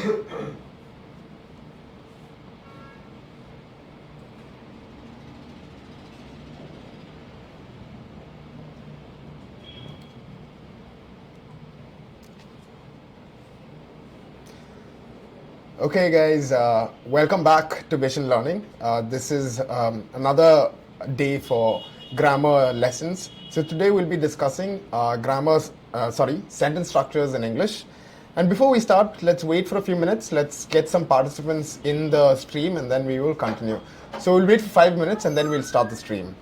Okay guys, welcome back to Vision Learning. This is another day for grammar lessons. So today we'll be discussing sentence structures in English. And before we start, let's wait for a few minutes. Let's get some participants in the stream and then we will continue. So we'll wait for 5 minutes and then we'll start the stream.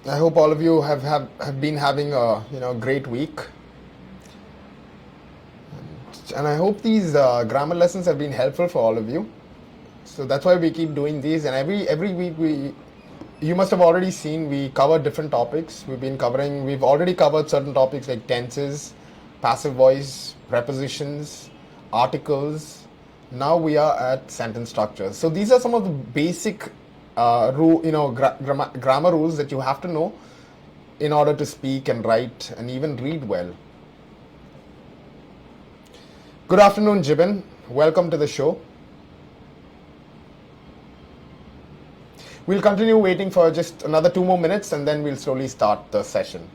I hope all of you have been having a great week, and I hope these grammar lessons have been helpful for all of you. So that's why we keep doing these, and every week you must have already seen we cover different topics. We've already covered certain topics like tenses, passive voice, prepositions, articles. Now we are at sentence structures. So these are some of the basic grammar rules that you have to know in order to speak and write and even read well. Good afternoon, Jibin. Welcome to the show. We'll continue waiting for just another 2 more minutes and then we'll slowly start the session.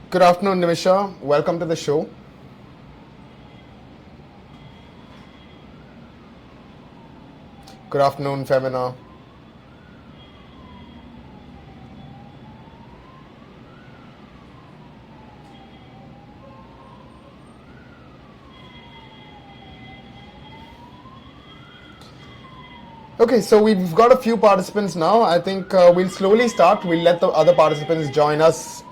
Good afternoon, Nimisha. Welcome to the show. Good afternoon, Femina. Okay, so we've got a few participants now. I think we'll slowly start. We'll let the other participants join us,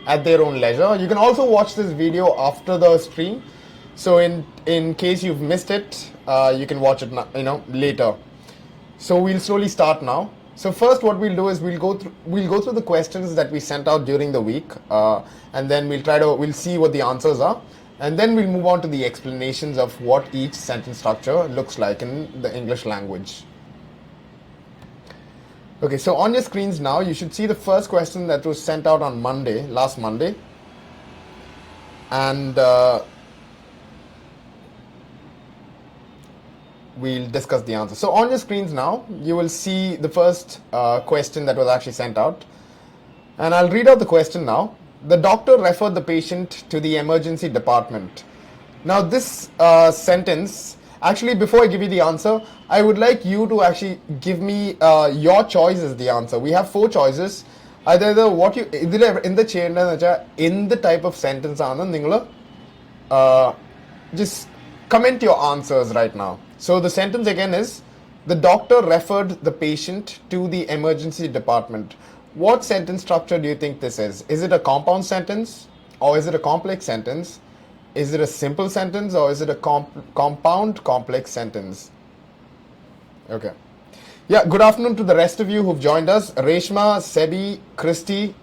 at their own leisure. You can also watch this video after the stream. So in case you've missed it, you can watch it later. So we'll slowly start now. So first what we'll do is we'll go through the questions that we sent out during the week, and then we'll see what the answers are. And then we'll move on to the explanations of what each sentence structure looks like in the English language. Okay, so on your screens now, you should see the first question that was sent out on last Monday. And we'll discuss the answer. So on your screens now, you will see the first question that was actually sent out. And I'll read out the question now. The doctor referred the patient to the emergency department. Now this sentence, actually before I give you the answer, I would like you to actually give me your choice as the answer. We have 4 choices. Either what you in the type of sentence just comment your answers right now. So the sentence again is, the doctor referred the patient to the emergency department. What sentence structure do you think this is? Is it a compound sentence or is it a complex sentence? Is it a simple sentence or is it a compound complex sentence? Okay. Yeah, good afternoon to the rest of you who've joined us. Reshma, Sebi, Christy,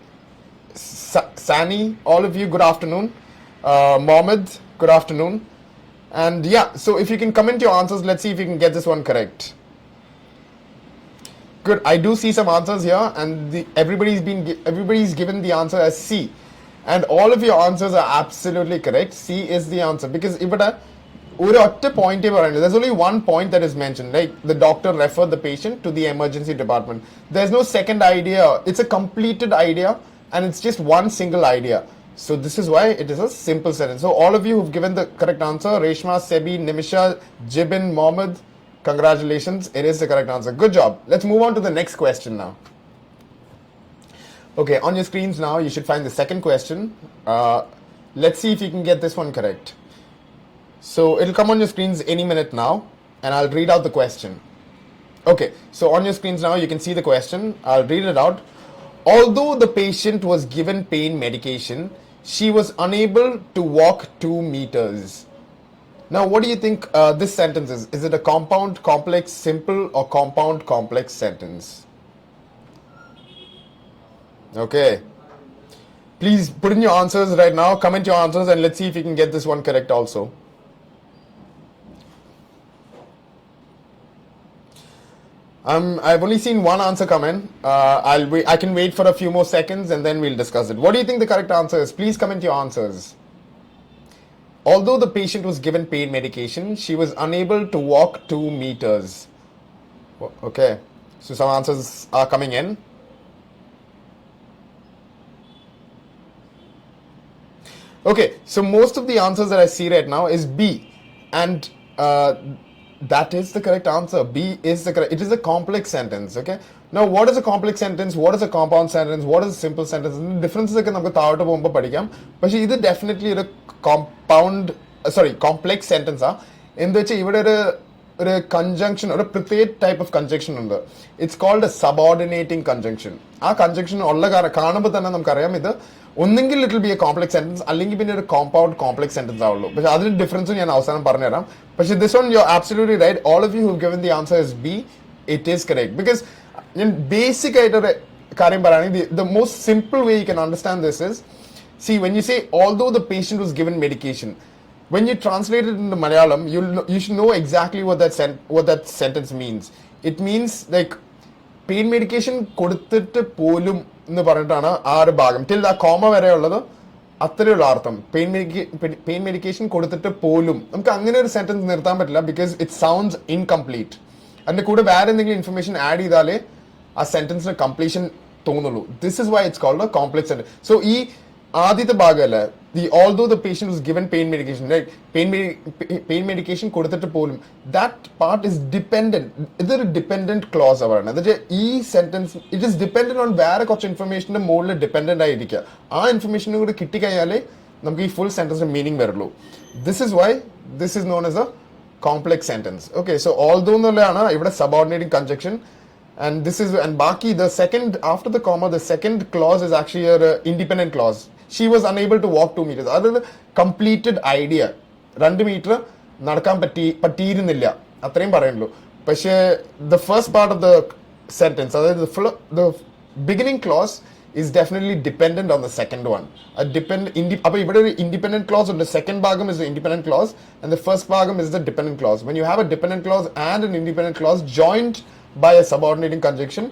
Sani, all of you, good afternoon. Mohammed, good afternoon. And yeah, so if you can comment your answers, let's see if you can get this one correct. Good. I do see some answers here, and everybody's given the answer as C, and all of your answers are absolutely correct. C is the answer because point there's only one point that is mentioned, like the doctor referred the patient to the emergency department. There's no second idea. It's a completed idea, and it's just one single idea. So this is why it is a simple sentence. So all of you who've given the correct answer, Reshma, Sebi, Nimisha, Jibin, Mohammed, congratulations, it is the correct answer. Good job. Let's move on to the next question now. Okay, on your screens now, you should find the second question. Let's see if you can get this one correct. So it'll come on your screens any minute now, and I'll read out the question. Okay, so on your screens now, you can see the question. I'll read it out. Although the patient was given pain medication, she was unable to walk 2 meters. Now, what do you think this sentence is? Is it a compound, complex, simple, or compound, complex sentence? Okay. Please put in your answers right now. Comment your answers, and let's see if you can get this one correct also. I've only seen one answer come in. I can wait for a few more seconds, and then we'll discuss it. What do you think the correct answer is? Please comment your answers. Although the patient was given pain medication, she was unable to walk 2 meters. Okay, so some answers are coming in. Okay, so most of the answers that I see right now is B, and that is the correct answer. B is the correct. It is a complex sentence. Okay. Now, what is a complex sentence? What is a compound sentence? What is a simple sentence? The differences ഒക്കെ നമുക്ക് താഴോട്ട് പോകുമ്പോൾ പഠിക്കാം. പക്ഷേ ഇത് definitely ഒരു complex sentence ആ. എന്താ വെച്ചാൽ ഇവിടെ ഒരു കൺജങ്ഷൻ, ഒരു പ്രത്യേക ടൈപ്പ് ഓഫ് കൺജങ്ഷൻ ഉണ്ട്. It's called a subordinating conjunction. ആ കൺജങ്ഷൻ ഉള്ള കാണുമ്പോൾ തന്നെ നമുക്കറിയാം ഇത് ഒന്നെങ്കിൽ it will be a complex sentence, അല്ലെങ്കിൽ പിന്നെ ഒരു കോമ്പൗണ്ട് കോംപ്ലെക്സ് സെന്റൻസ് ആവുള്ളൂ. പക്ഷെ അതിന്റെ ഡിഫറൻസ് ഞാൻ അവസാനം പറഞ്ഞുതരാം. പക്ഷെ this one you are absolutely right. All of you who given the answer is B. It is correct. Because ഞാൻ ബേസിക് ആയിട്ടൊരു കാര്യം പറയുകയാണെങ്കിൽ the most simple way you can understand this is, see, when you say although the patient was given medication, when you translate it into Malayalam, you should know exactly what that sentence means. It means like pain medication കൊടുത്തിട്ട് പോലും എന്ന് പറഞ്ഞിട്ടാണ് ആ ഒരു ഭാഗം till ആ comma വരെ ഉള്ളത്. അത്രയുള്ള അർത്ഥം പെയിൻ മെഡിക്കേഷൻ കൊടുത്തിട്ട് പോലും. നമുക്ക് അങ്ങനെ ഒരു സെന്റൻസ് നിർത്താൻ പറ്റില്ല, ബിക്കോസ് ഇറ്റ് സൗണ്ട്സ് ഇൻകംപ്ലീറ്റ്. അതിന്റെ കൂടെ വേറെ എന്തെങ്കിലും ഇൻഫർമേഷൻ ആഡ് ചെയ്താലേ ആ സെന്റൻസിന് കംപ്ലീഷൻ തോന്നുള്ളൂ. This is why it's called a complex sentence. So ഈ ആദ്യത്തെ ഭാഗമല്ലേ, although the patient was given pain medication, right? Pain medication കൊടുത്തിട്ട് പോലും, that part is dependent. ഇതൊരു ഡിപ്പെൻഡന്റ് ക്ലോസ് ആണ്. അതായത് ഈ sentence it is dependent on വേറെ കുറച്ച് ഇൻഫർമേഷന്റെ മുകളിൽ ഡിപ്പെൻഡന്റ് ആയിരിക്കുക. ആ ഇൻഫർമേഷനും കൂടി കിട്ടിക്കഴിഞ്ഞാലേ നമുക്ക് ഈ ഫുൾ സെന്റൻസിന്റെ മീനിങ് വരുള്ളൂ. This is why this is known as A complex sentence. Okay, so although എന്നുള്ളതാണ് ഇവിടെ subordinating conjunction. And this is, and baki, the second after the comma, the second clause is actually a independent clause. She was unable to walk 2 meters. That is a completed idea. 2 meter നടക്കാൻ പറ്റിയിരുന്നില്ല അത്രയും പറയുള്ളൂ. പക്ഷേ the first part of the sentence, അതായത് the beginning clause is definitely dependent on the second one. അപ്പോൾ ഇവിടെ ഒരു independent clause ഉണ്ട്. Second ഭാഗം is the independent clause, and the first ഭാഗം is the dependent clause. When you have a dependent clause and an independent clause joined by a subordinating conjunction,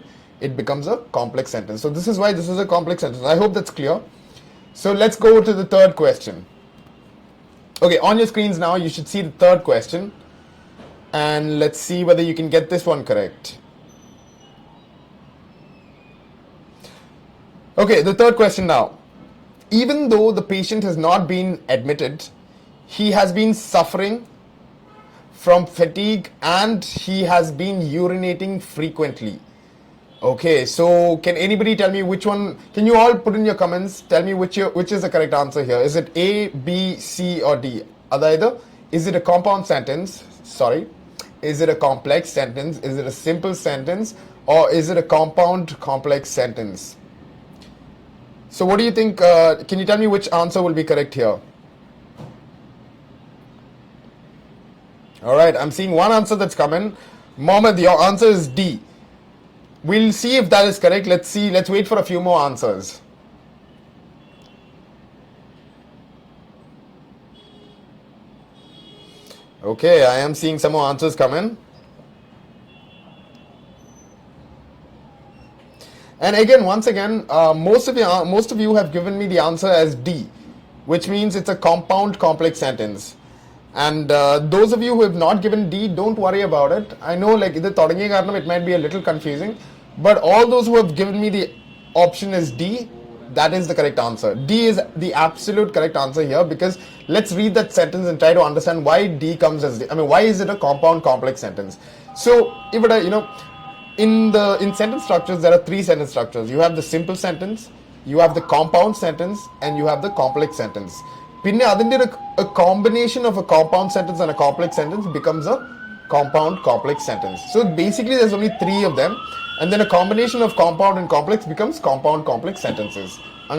it becomes a complex sentence. So this is why this is a complex sentence. I hope that's clear. So let's go to the third question. Okay, on your screens now, you should see the third question, and let's see whether you can get this one correct. Okay, the third question now. Even though the patient has not been admitted, he has been suffering from fatigue and he has been urinating frequently. Okay, so can anybody tell me which one? Can you all put in your comments, tell me which is the correct answer here? Is it A, B, C, or D? Adaida, is it a compound sentence? Sorry. Is it a complex sentence? Is it a simple sentence? Or is it a compound complex sentence? So what do you think? Can you tell me which answer will be correct here? All right, I'm seeing one answer that's coming. Mohammed, your answer is D. We'll see if that is correct. Let's see. Let's wait for a few more answers. Okay, I am seeing some more answers come in. And again, once again, most of you have given me the answer as D, which means it's a compound complex sentence. And those of you who have not given D, don't worry about it. I know like it might be a little confusing, but all those who have given me the option as D, that is the correct answer. D is the absolute correct answer here, because let's read that sentence and try to understand why D comes as D. I mean, why is it a compound complex sentence? So if it, in sentence structures, there are three sentence structures. You have the simple sentence, you have the compound sentence, and you have the complex sentence. A combination of a compound sentence and a complex sentence becomes a compound complex sentence. So basically there's only three of them, and then a combination of compound and complex becomes compound complex sentences. So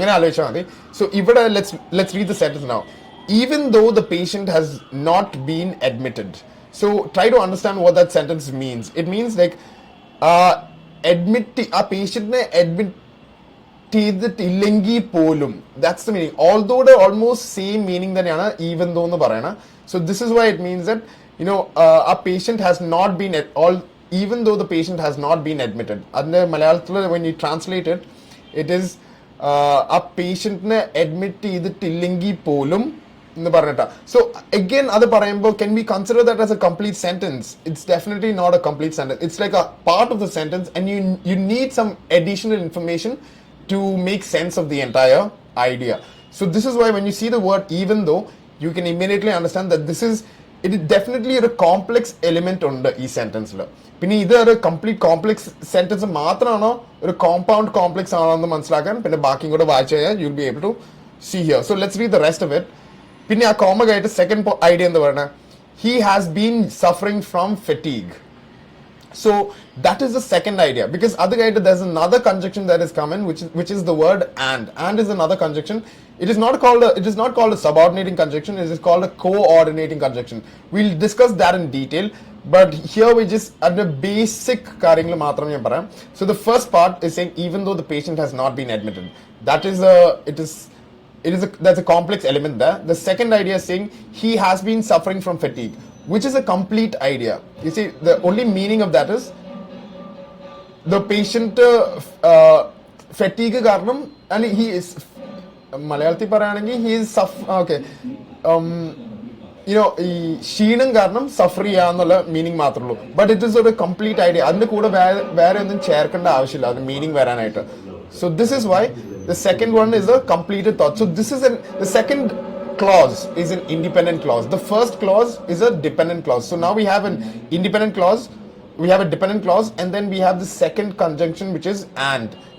let's read the sentence now. Even though the patient has not been admitted. So try to understand what that sentence means. It means like a patient admit polum. That's the meaning. Although the almost same meaning than even though. So this is why it means that a patient has not been even though the patient has not been admitted. And when you translate it, it is a patient admit polum. So again, can we consider that as a complete sentence? It's definitely not a complete sentence. It's like a part of the sentence, and you need some additional information to make sense of the entire idea. So this is why when you see the word even though, you can immediately understand that it is definitely a complex element on the sentence. Either a complete complex sentence or a compound complex, you'll be able to see here. So let's read the rest of it. Second idea in the word, he has been suffering from fatigue. So that is the second idea, because other guy there's another conjunction that is common, which is the word and. And is another conjunction. It is not called a subordinating conjunction. It is called a coordinating conjunction. We'll discuss that in detail, but here we just at the basic karyangala matram ഞാൻ പറയാം. So the first part is saying even though the patient has not been admitted. That's a complex element there. The second idea is saying he has been suffering from fatigue, which is a complete idea. You see, the only meaning of that is the patient fatigue karanam, and he is Malayalathi parayanengil he is okay. Sheenam karanam suffer cheyannulla meaning മാത്രമേ ഉള്ളൂ. But it is a complete idea. അതിന്റെ കൂടെ വേറെ ഒന്നും ചേർക്കേണ്ട ആവശ്യമില്ല അത് meaning വരാനായിട്ട്. So this is why the second one is a completed thought. So this is the second clause is an independent clause. The first clause is a dependent clause. So now we have an independent clause, we have a dependent clause, and then we have the second conjunction, which is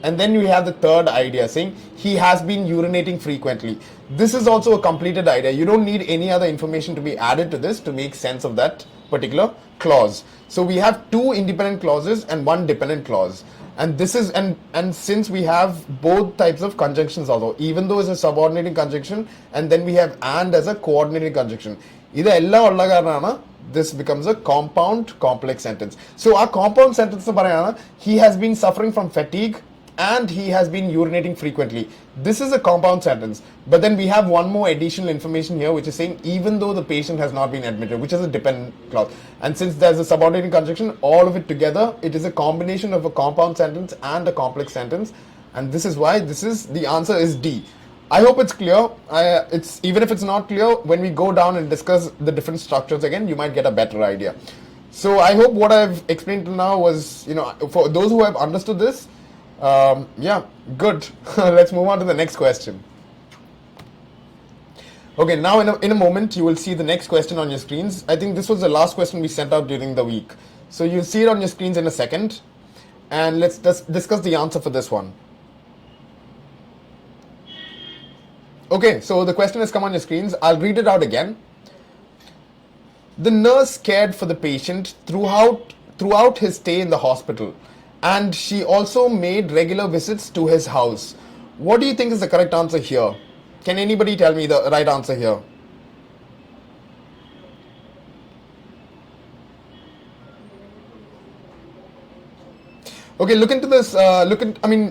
and then we have the third idea saying he has been urinating frequently. This is also a completed idea. You don't need any other information to be added to this to make sense of that particular clause. So we have two independent clauses and one dependent clause. And this is and since we have both types of conjunctions, although even though is a subordinating conjunction, and then we have and as a coordinating conjunction, this becomes a compound complex sentence. So our compound sentence, he has been suffering from fatigue and he has been urinating frequently. This is a compound sentence. But then we have one more additional information here, which is saying even though the patient has not been admitted, which is a dependent clause. And since there's a subordinating conjunction, all of it together, it is a combination of a compound sentence and a complex sentence. And this is why the answer is D. I hope it's clear. Even if it's not clear, when we go down and discuss the different structures again, you might get a better idea. So I hope what I've explained till now was, for those who have understood this, yeah, good. Let's move on to the next question. Okay, now in a moment you will see the next question on your screens. I think this was the last question we sent out during the week. So you'll see it on your screens in a second. And let's discuss the answer for this one. Okay, so the question has come on your screens. I'll read it out again. The nurse cared for the patient throughout his stay in the hospital, and she also made regular visits to his house. What do you think is the correct answer here? Can anybody tell me the right answer here? Okay, look into this.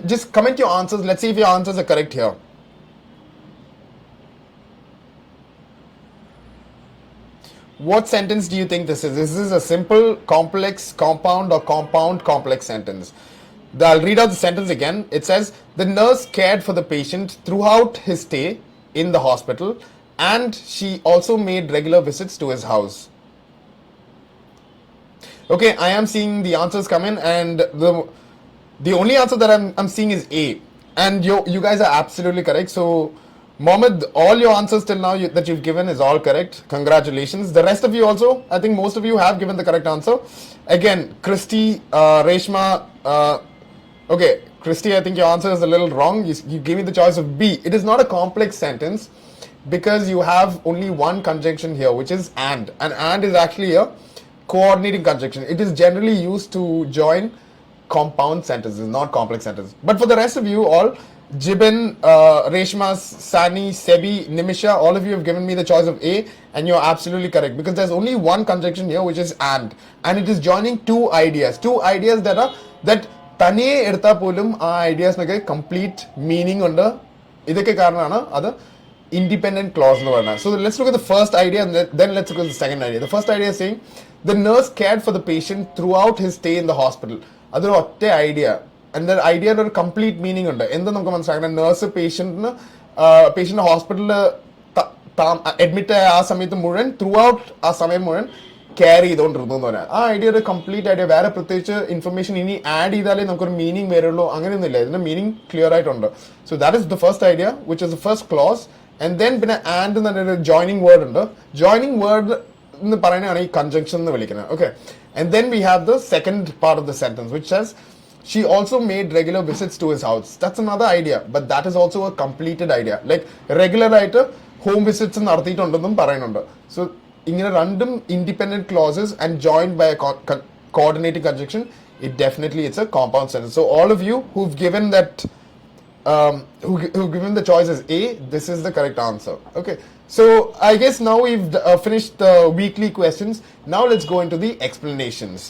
Just comment your answers. Let's see if your answers are correct here. What sentence do you think this is? Is this a simple, complex, compound, or compound, complex sentence? I'll read out the sentence again. It says, the nurse cared for the patient throughout his stay in the hospital, and she also made regular visits to his house. Okay, I am seeing the answers come in, and the only answer that I'm seeing is A. And you guys are absolutely correct. So, Mohammed, all your answers till now that you've given is all correct. Congratulations. The rest of you also, I think most of you have given the correct answer. Again, Christy, Reshma, okay, Christy, I think your answer is a little wrong. You gave me the choice of B. It is not a complex sentence because you have only one conjunction here, which is and. And is actually a coordinating conjunction. It is generally used to join compound sentences, not complex sentences. But for the rest of you all, Jibin, Reshma, Sani, Sebi, Nimisha, all of you have given me the choice of A, and you're absolutely correct because there's only one conjunction here, which is and it is joining two ideas that തനിയെ എടുത്താൽ പോലും ആ ഐഡിയാസിനൊക്കെ complete meaning ഉണ്ട്. ഇതൊക്കെ കാരണമാണ് അത് independent close എന്ന് പറയുന്നത്. So let's look at the first idea, then let's look at the second idea. The first idea is saying the nurse cared for the patient throughout his stay in the hospital. അതൊരു ഒറ്റ idea, and ഐഡിയയുടെ ഒരു complete meaning ഉണ്ട്. എന്ത് നമുക്ക് മനസ്സിലാക്കണം, nurse patient ഹോസ്പിറ്റലിൽ admit ആയ ആ സമയത്ത് മുഴുവൻ ത്രൂ ഔട്ട് ആ സമയം മുഴുവൻ കെയർ ചെയ്തുകൊണ്ടിരുന്നു എന്ന് പറയാം. ആ ഐഡിയ ഒരു കംപ്ലീറ്റ് ഐഡിയ, വേറെ പ്രത്യേകിച്ച് ഇൻഫർമേഷൻ ഇനി ആഡ് ചെയ്താലേ നമുക്കൊരു മീനിങ് വരുള്ളൂ, അങ്ങനെയൊന്നുമില്ല. ഇതിന്റെ മീനിങ് ക്ലിയർ ആയിട്ടുണ്ട്. So that is the first idea, which is the first close. And then പിന്നെ ആൻഡ് എന്ന് പറഞ്ഞൊരു ജോയിനിങ് വേർഡ് ഉണ്ട്. ജോയിനിങ് വേർഡ് എന്ന് പറയുന്നതാണ് ഈ കൺജങ്ഷൻ എന്ന് വിളിക്കുന്നത്. Okay, and then we have the second part of the sentence which SaaS she also made regular visits to his house. That's another idea, but that is also a completed idea. Like regular ആയിട്ട് home visits നടത്തിയിട്ടുണ്ടെന്നും പറയുന്നുണ്ട്. So ഇങ്ങനെ രണ്ടും independent clauses and joined by a coordinating conjunction, it's a compound sentence. So all of you who've given that who've given the choice as A, this is the correct answer. Okay, so I guess now we've finished the weekly questions. Now let's go into the explanations.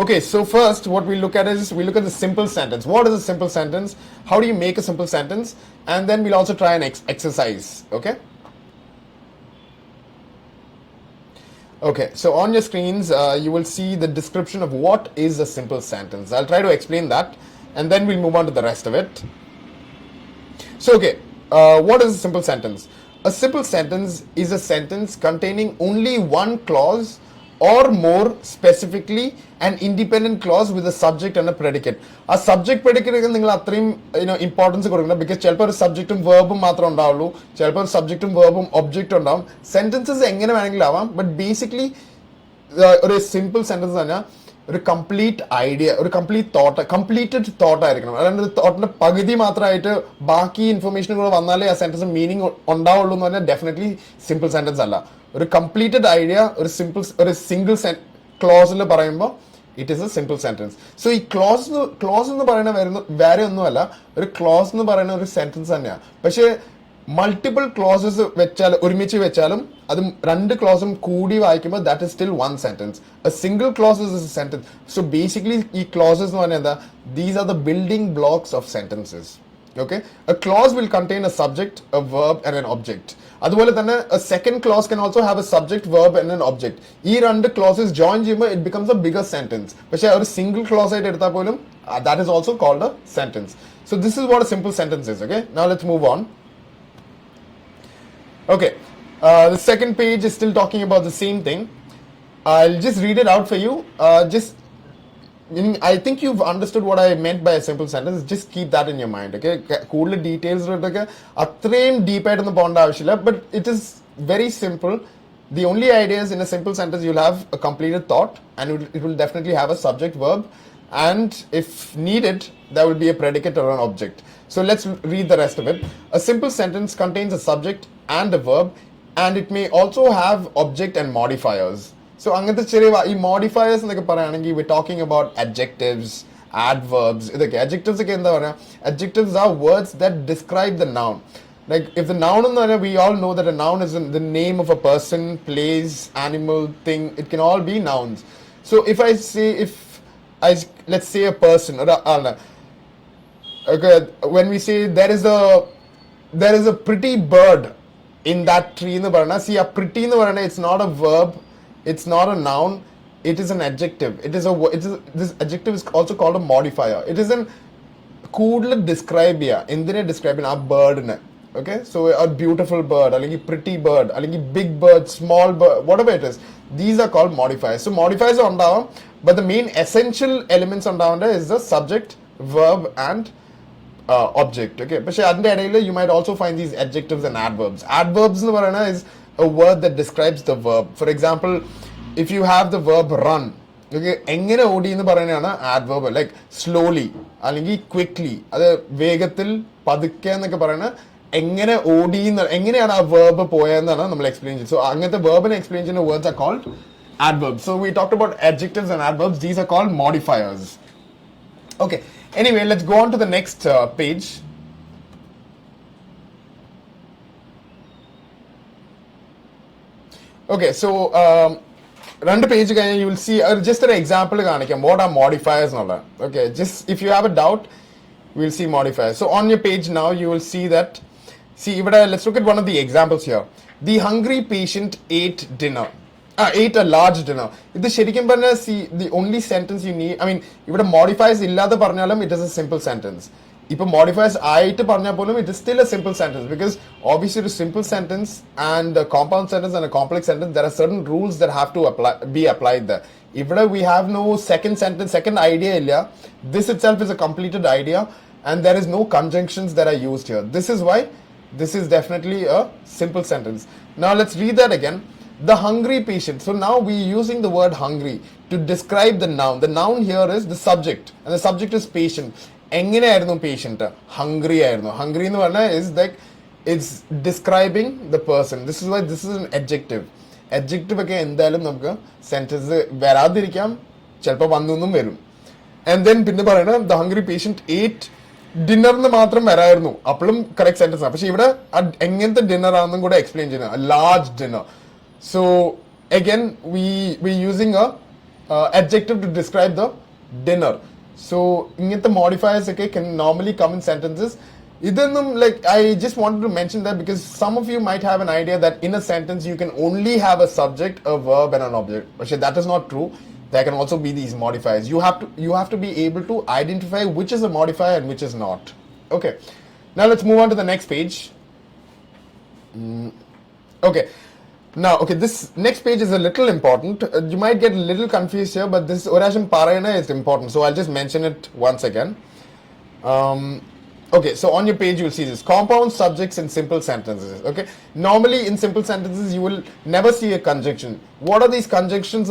Okay, so first what we look at is we look at the simple sentence. What is a simple sentence? How do you make a simple sentence? And then we'll also try an exercise. Okay. Okay, so on your screens you will see the description of what is a simple sentence. I'll try to explain that, and then we'll move on to the rest of it. So okay, what is a simple sentence? A simple sentence is a sentence containing only one clause or more, specifically an independent clause with a subject and a predicate. A subject predicate നിങ്ങൾ അത്രയും importance കൊടുക്കണം, because ചിലപ്പോൾ ഒരു സബ്ജക്റ്റും വേർബും മാത്രമേ ഉണ്ടാവുള്ളൂ, ചിലപ്പോൾ ഒരു സബ്ജക്റ്റും വേർബും ഒബ്ജക്റ്റും ഉണ്ടാവും. സെന്റൻസസ് എങ്ങനെ വേണമെങ്കിലും ആവാം, ബട്ട് ബേസിക്കലി ഒരു സിമ്പിൾ സെന്റൻസ് തന്നെ ഒരു കംപ്ലീറ്റ് ഐഡിയ, ഒരു കംപ്ലീറ്റഡ് തോട്ട് ആയിരിക്കണം. അല്ലാണ്ട് ഒരു തോട്ടിന്റെ പകുതി മാത്രമായിട്ട് ബാക്കി ഇൻഫർമേഷനും കൂടെ വന്നാലേ ആ സെന്റൻസ് മീനിങ് ഉണ്ടാവുള്ളൂ എന്ന് പറഞ്ഞാൽ ഡെഫിനറ്റ്ലി സിമ്പിൾ സെന്റൻസ് അല്ല. ഒരു കംപ്ലീറ്റഡ് ഐഡിയ ഒരു സിംഗിൾ ക്ലോസിൽ പറയുമ്പോൾ it is A simple sentence. So ഈ ക്ലോസ് എന്ന് പറയുന്ന വേറെ ഒന്നുമല്ല, ഒരു ക്ലോസ് എന്ന് പറയുന്ന ഒരു സെന്റൻസ് തന്നെയാണ്. പക്ഷേ മൾട്ടിപ്പിൾ ക്ലോസസ് ഒരുമിച്ച് വെച്ചാലും അത് രണ്ട് ക്ലോസും കൂടി വായിക്കുമ്പോൾ that is still one sentence. A single close is A sentence. So basically ഈ ക്ലോസസ് എന്ന് പറഞ്ഞാൽ എന്താ, these are the building blocks of sentences. Okay, a clause will contain a subject, a verb and an object. അതുപോലെ തന്നെ a second clause can also have a subject, verb and an object. ഈ രണ്ട് clauses join ചെയ്യുമ്പോൾ it becomes a bigger sentence. പക്ഷേ ഒരു single close ആയിട്ട് എടുത്താൽ പോലും that is also called a sentence. So this is what a simple sentence is. Okay, now let's move on. Okay, the second page is still talking about the same thing. I'll just read it out for you. I think you've understood what I meant by a simple sentence. Just keep that in your mind. Okay, കൂടുതൽ ഡീറ്റെയിൽസിലൊക്കെ അത്രയും ഡീപ്പായിട്ടൊന്നും പോകേണ്ട ആവശ്യമില്ല, but it is very simple. The only idea is in a simple sentence you'll have a completed thought, and it will definitely have a subject, verb, and if needed there will be a predicate or an object. So let's read the rest of it. A simple sentence contains a subject and a verb, and it may also have object and modifiers. So അങ്ങനത്തെ ചെറിയ ഈ modifiers എന്നൊക്കെ പറയുകയാണെങ്കിൽ we're talking about adjectives, adverbs. ഇതൊക്കെ adjectives ഒക്കെ എന്താ പറയുക, adjectives are words that describe the noun. Like if the noun എന്ന് പറഞ്ഞാൽ we all know that a noun is the name of a person, place, animal, thing. It can all be nouns. So if let's say a person, okay, when we say there is a pretty bird in that tree എന്ന് പറഞ്ഞാൽ, see a pretty എന്ന് പറഞ്ഞാൽ it's not a verb, it's not a noun, it is an adjective. This adjective is also called a modifier. It is an കൂടുതൽ describe ചെയ്യുക എന്തിനെ describe ചെയ്യുന്ന ആ ബേർഡിനെ. Okay, so a beautiful bird, അല്ലെങ്കിൽ pretty bird, അല്ലെങ്കിൽ big bird, small bird, whatever it is, these are called modifiers. So modifiers ഉണ്ടാവും, but the main essential elements ഉണ്ടാവേണ്ട is the subject, verb and object. Okay, പക്ഷേ അതിൻ്റെ ഇടയിൽ you might also find these adjectives and adverbs. Adverbs എന്ന് പറയുന്നത് is a word that describes the verb. For example, if you have the verb run, okay, എങ്ങനെ ഓടി എന്ന് പറയുന്നതാണ് adverb, like slowly അല്ലെങ്കിൽ quickly, അത് വേഗത്തിൽ പതുക്കെ എന്നൊക്കെ പറയുന്നത് എങ്ങനെ ഓടി എങ്ങനെയാണ് ആ verb പോയതെന്നാണ് നമ്മൾ എക്സ്പ്ലെയിൻ ചെയ്യുന്നത്. സോ അങ്ങനത്തെ verbiനെ എക്സ്പ്ലെയിൻ ചെയ്യുന്ന words are called adverbs. So we talked about adjectives and adverbs. These are called modifiers. Okay, anyway, let's go on to the next page. Okay, so രണ്ട് പേജ് കഴിഞ്ഞാൽ you will see just an example കാണിക്കാം what are modifiers എന്നുള്ള. Okay, just if you have a doubt, we'll see modifiers. So on your page now you will see that, let's look at one of the examples here. The hungry patient ate ate a large dinner. ഇത് ശരിക്കും പറഞ്ഞാൽ the only sentence you need, I mean ഇവിടെ modifiers ഇല്ലാതെ പറഞ്ഞാലും it is a simple sentence. ഇപ്പോൾ modifiers ആയിട്ട് പറഞ്ഞാൽ പോലും it is still a simple sentence, because obviously a simple sentence and a compound sentence and a complex sentence, there are certain rules that have to be applied there. ഇവിടെ we have no second idea ഇല്ല. This itself is a completed idea and there is no conjunctions that are used here. This is why this is definitely a simple sentence. Now let's read that again. The hungry patient. So now we are using the word hungry to describe the noun. The noun here is the subject and the subject is patient. എങ്ങനെയായിരുന്നു patient? Hungry ആയിരുന്നു. Hungry എന്ന് പറഞ്ഞാൽ is like it's describing the person. This is why this is an adjective. Adjective ഒക്കെ എന്തായാലും നമുക്ക് sentence വരാതിരിക്കാം, ചിലപ്പോൾ വന്നൊന്നും വരും. And then പിന്നെ പറയണ the hungry patient ate ഡിന്നറിന് മാത്രം വരായിരുന്നു, അപ്പോഴും കറക്റ്റ് സെന്റൻസ് ആണ്. പക്ഷെ ഇവിടെ എങ്ങനത്തെ ഡിന്നർ ആണെന്നും കൂടെ എക്സ്പ്ലെയിൻ ചെയ്യുന്നത്, large dinner. So again we using a adjective to describe the dinner. So ഇങ്ങനത്തെ modifiers ഒക്കെ can normally come in sentences. ഇതൊന്നും like I just wanted to mention that because some of you might have an idea that in a sentence you can only have a subject, a verb and an object. But that is not true. There can also be these modifiers. You have to be able to identify which is a modifier and which is not. Okay, now let's move on to the next page. Okay, now this next page is a little important. You might get a little confused here, but this orasham parayana is important, so I'll just mention it once again. Okay, so on your page you will see this compound subjects in simple sentences. Okay, normally in simple sentences you will never see a conjunction. What are these conjunctions?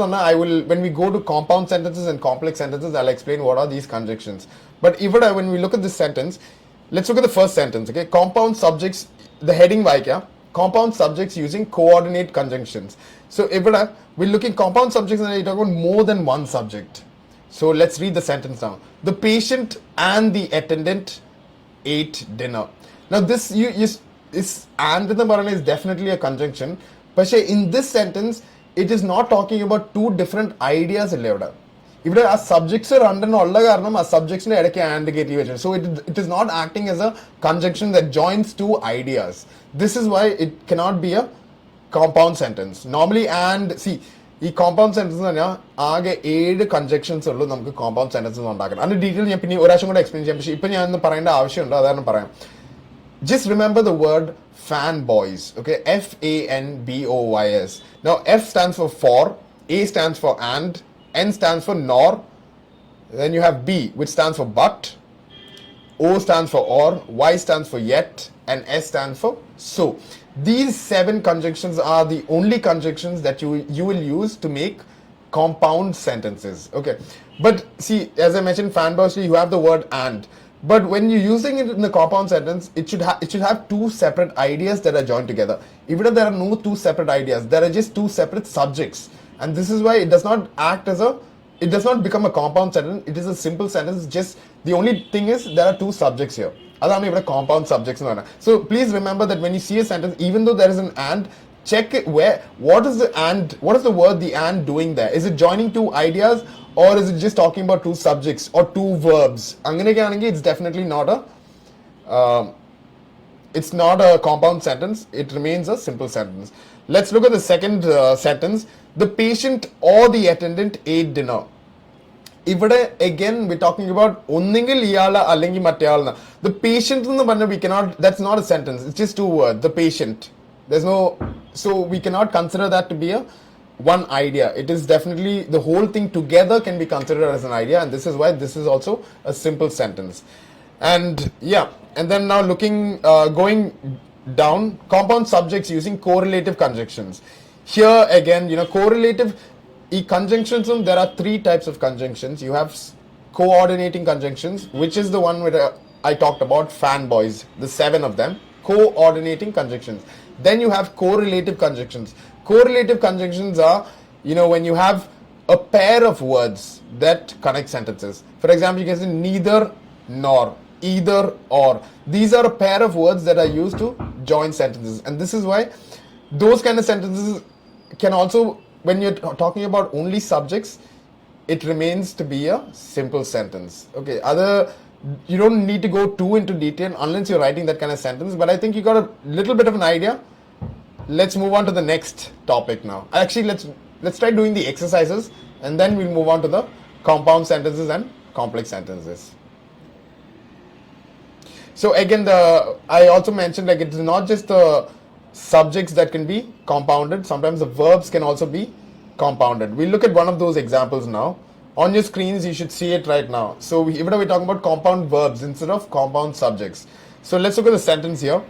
When we go to compound sentences and complex sentences, I'll explain what are these conjunctions. But even when we look at this sentence, let's look at the first sentence. Okay, compound subjects, the heading vaikya, compound subjects using coordinate conjunctions. So even we're looking compound subjects and we talk about more than one subject. So let's read the sentence now. The patient and the attendant ate dinner. Now this is and in the Marana is definitely a conjunction, but in this sentence it is not talking about two different ideas. If our subjects are under our subjects and so it is not acting as a conjunction that joins two ideas. This is why it cannot be a compound sentence. Normally, and see ഈ compound sentence പറഞ്ഞാൽ ആകെ 7 കൺജക്ഷൻസ് ഉള്ളൂ നമുക്ക് compound sentences ഉണ്ടാക്കാൻ. അതിന്റെ detail ഞാൻ പിന്നെ ഒരാഴ്ച കൂടെ എക്സ്പ്ലെയിൻ ചെയ്യാം, പക്ഷേ ഇപ്പൊ ഞാൻ ഒന്ന് പറയേണ്ട ആവശ്യമുണ്ട്, അതാണ് പറയാം. Just remember the word fanboys. Okay, FANBOYS. Now F stands for, A stands for and, N stands for nor, then you have B which stands for but, O stands for or, Y stands for yet, and S stands for so. These 7 conjunctions are the only conjunctions that you will use to make compound sentences. Okay, but see, as I mentioned, fanboys, you have the word and, but when you're using it in the compound sentence, it should have two separate ideas that are joined together. Even if there are no two separate ideas, there are just two separate subjects, and this is why it does not act as it does not become a compound sentence. It is a simple sentence. Just the only thing is there are two subjects here. Adana ivada compound subjects nu. So please remember that when you see a sentence, even though there is an and, check it what is the word the and doing there? Is it joining two ideas or is it just talking about two subjects or two verbs? Anganege it's definitely not it's not a compound sentence, it remains a simple sentence. Let's look at the second sentence. The patient or the attendant ate dinner. ഇവിടെ again we're talking about ഒന്നെങ്കിൽ ഇയാള് അല്ലെങ്കിൽ മറ്റേയാളെന്ന്. The patient എന്ന് പറഞ്ഞാൽ we cannot, that's not a sentence, it's just two words, the patient. There's no, so we cannot consider that to be a one idea. It is definitely, the whole thing together can be considered as an idea, and this is why this is also a simple sentence. And yeah, and then now going down, compound subjects using correlative conjunctions. Here again, correlative conjunctions, there are three types of conjunctions. You have coordinating conjunctions, which is the one where I talked about, fanboys, the 7 of them, coordinating conjunctions. Then you have correlative conjunctions. Correlative conjunctions are, when you have a pair of words that connect sentences. For example, you can say neither nor, either or. These are a pair of words that are used to join sentences, and this is why those kind of sentences can also, when you're talking about only subjects, it remains to be a simple sentence. Okay, you don't need to go too into detail unless you're writing that kind of sentence, but I think you got a little bit of an idea. Let's move on to the next topic now. Actually, let's try doing the exercises, and then we'll move on to the compound sentences and complex sentences. So again, I also mentioned, like, it's not just the subjects that can be compounded, sometimes the verbs can also be compounded. We'll look at one of those examples now. On your screens, you should see it right now. So even though we're talking about compound verbs instead of compound subjects. So let's look at the sentence here.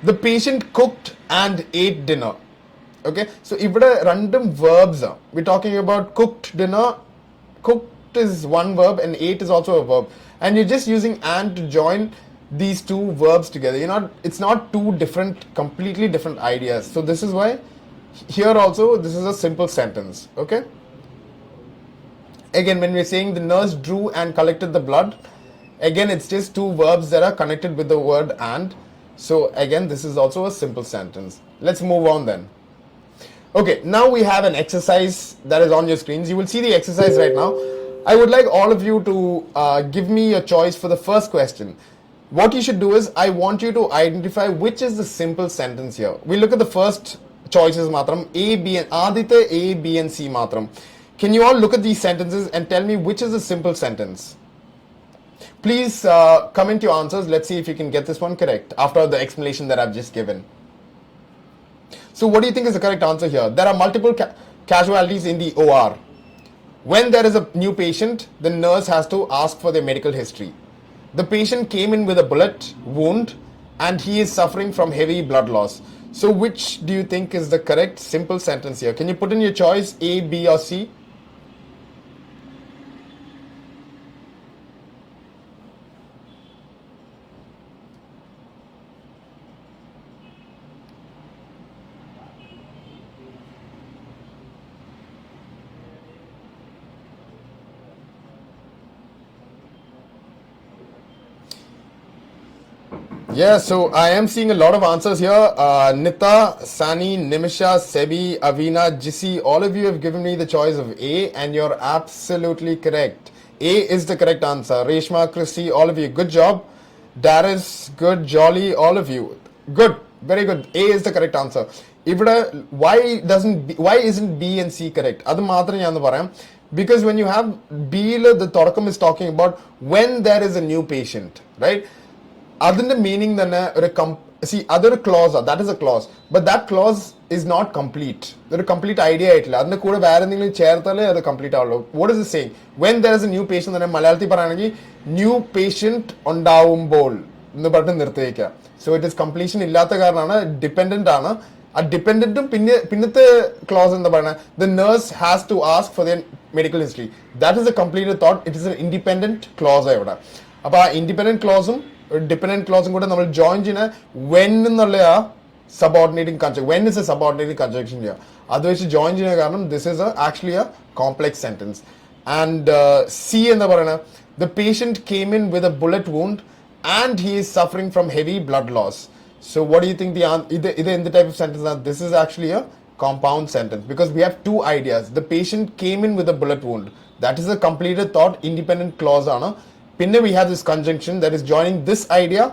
The patient cooked and ate dinner. Okay, so ഇവിടെ random verbs are. We're talking about cooked dinner. Cooked is one verb and ate is also a verb. And you're just using and to join these two verbs together. It's not two completely different ideas. So this is why here also this is a simple sentence. Okay, again, when we're saying the nurse drew and collected the blood, again it's just two verbs that are connected with the word and. So again, this is also a simple sentence. Let's move on then. Okay, now we have an exercise that is on your screens. You will see the exercise right now. I would like all of you to give me a choice for the first question. What you should do is, I want you to identify which is the simple sentence here. We look at the first choices matram, A, B, and Aditya, A, B, and C matram. Can you all look at these sentences and tell me which is the simple sentence? Please comment your answers. Let's see if you can get this one correct after the explanation that I've just given. So what do you think is the correct answer here? There are multiple casualties in the OR. When there is a new patient, the nurse has to ask for their medical history. The patient came in with a bullet wound and he is suffering from heavy blood loss. So which do you think is the correct simple sentence here? Can you put in your choice, A, B, or C? Yeah, so I am seeing a lot of answers here. Nita, Sani, Nimisha, Sebi, Avina, Jisi, all of you have given me the choice of A, and you're absolutely correct. A is the correct answer. Reshma, Christy, all of you, good job. Darius, good. Jolly, all of you, good, very good. A is the correct answer. Why isn't B and C correct? Adu matram njan parayam. Because when you have B, the Torkam is talking about when there is a new patient, right? Adinte meaning തന്നെ അതൊരു close, that is a clause, but that clause is not complete. ഒരു complete idea ആയിട്ടില്ല. അതിന്റെ കൂടെ വേറെ എന്തെങ്കിലും ചേർത്താലേ അത് complete ആവുള്ളൂ. What is it saying? When there is a new patient തന്നെ മലയാളത്തിൽ പറയുകയാണെങ്കിൽ ന്യൂ പേഷ്യന്റ് ഉണ്ടാവുമ്പോൾ എന്ന് പറഞ്ഞിട്ട് നിർത്തി വയ്ക്കുക. സോ ഇറ്റ് ഇസ് കംപ്ലീഷൻ ഇല്ലാത്ത കാരണമാണ്, ഡിപ്പെൻഡന്റ് ആണ്. ആ ഡിപ്പെൻഡന്റും പിന്നത്തെ ക്ലോസ് എന്താ പറയുന്നത്, the nurse has to ask for their medical history. That is a completed thought. It is a independent clause ഇവിടെ. അപ്പൊ ആ ഇൻഡിപെൻഡന്റ് ക്ലോസും ഡിപെൻഡന്റ് ക്ലോസും കൂടെ നമ്മൾ ജോയിൻ ചെയ്യുന്ന വെൻ എന്നുള്ള ആ subordinating conjunction, when is a subordinating conjunction ചെയ്യുക. അത് വെച്ച് ജോയിൻ ചെയ്യുന്ന കാരണം this is actually a complex sentence. And C എന്ന് പറയുന്നത്, the patient came in with a bullet wound and he is suffering from heavy blood loss. So what do you think ഇത് എന്ത് type of sentence ആണ്? This is actually a compound sentence because we have two ideas. The patient came in with a bullet wound. That is a completed thought, independent clause ആണ്. പിന്നെ we have this conjunction that is joining this idea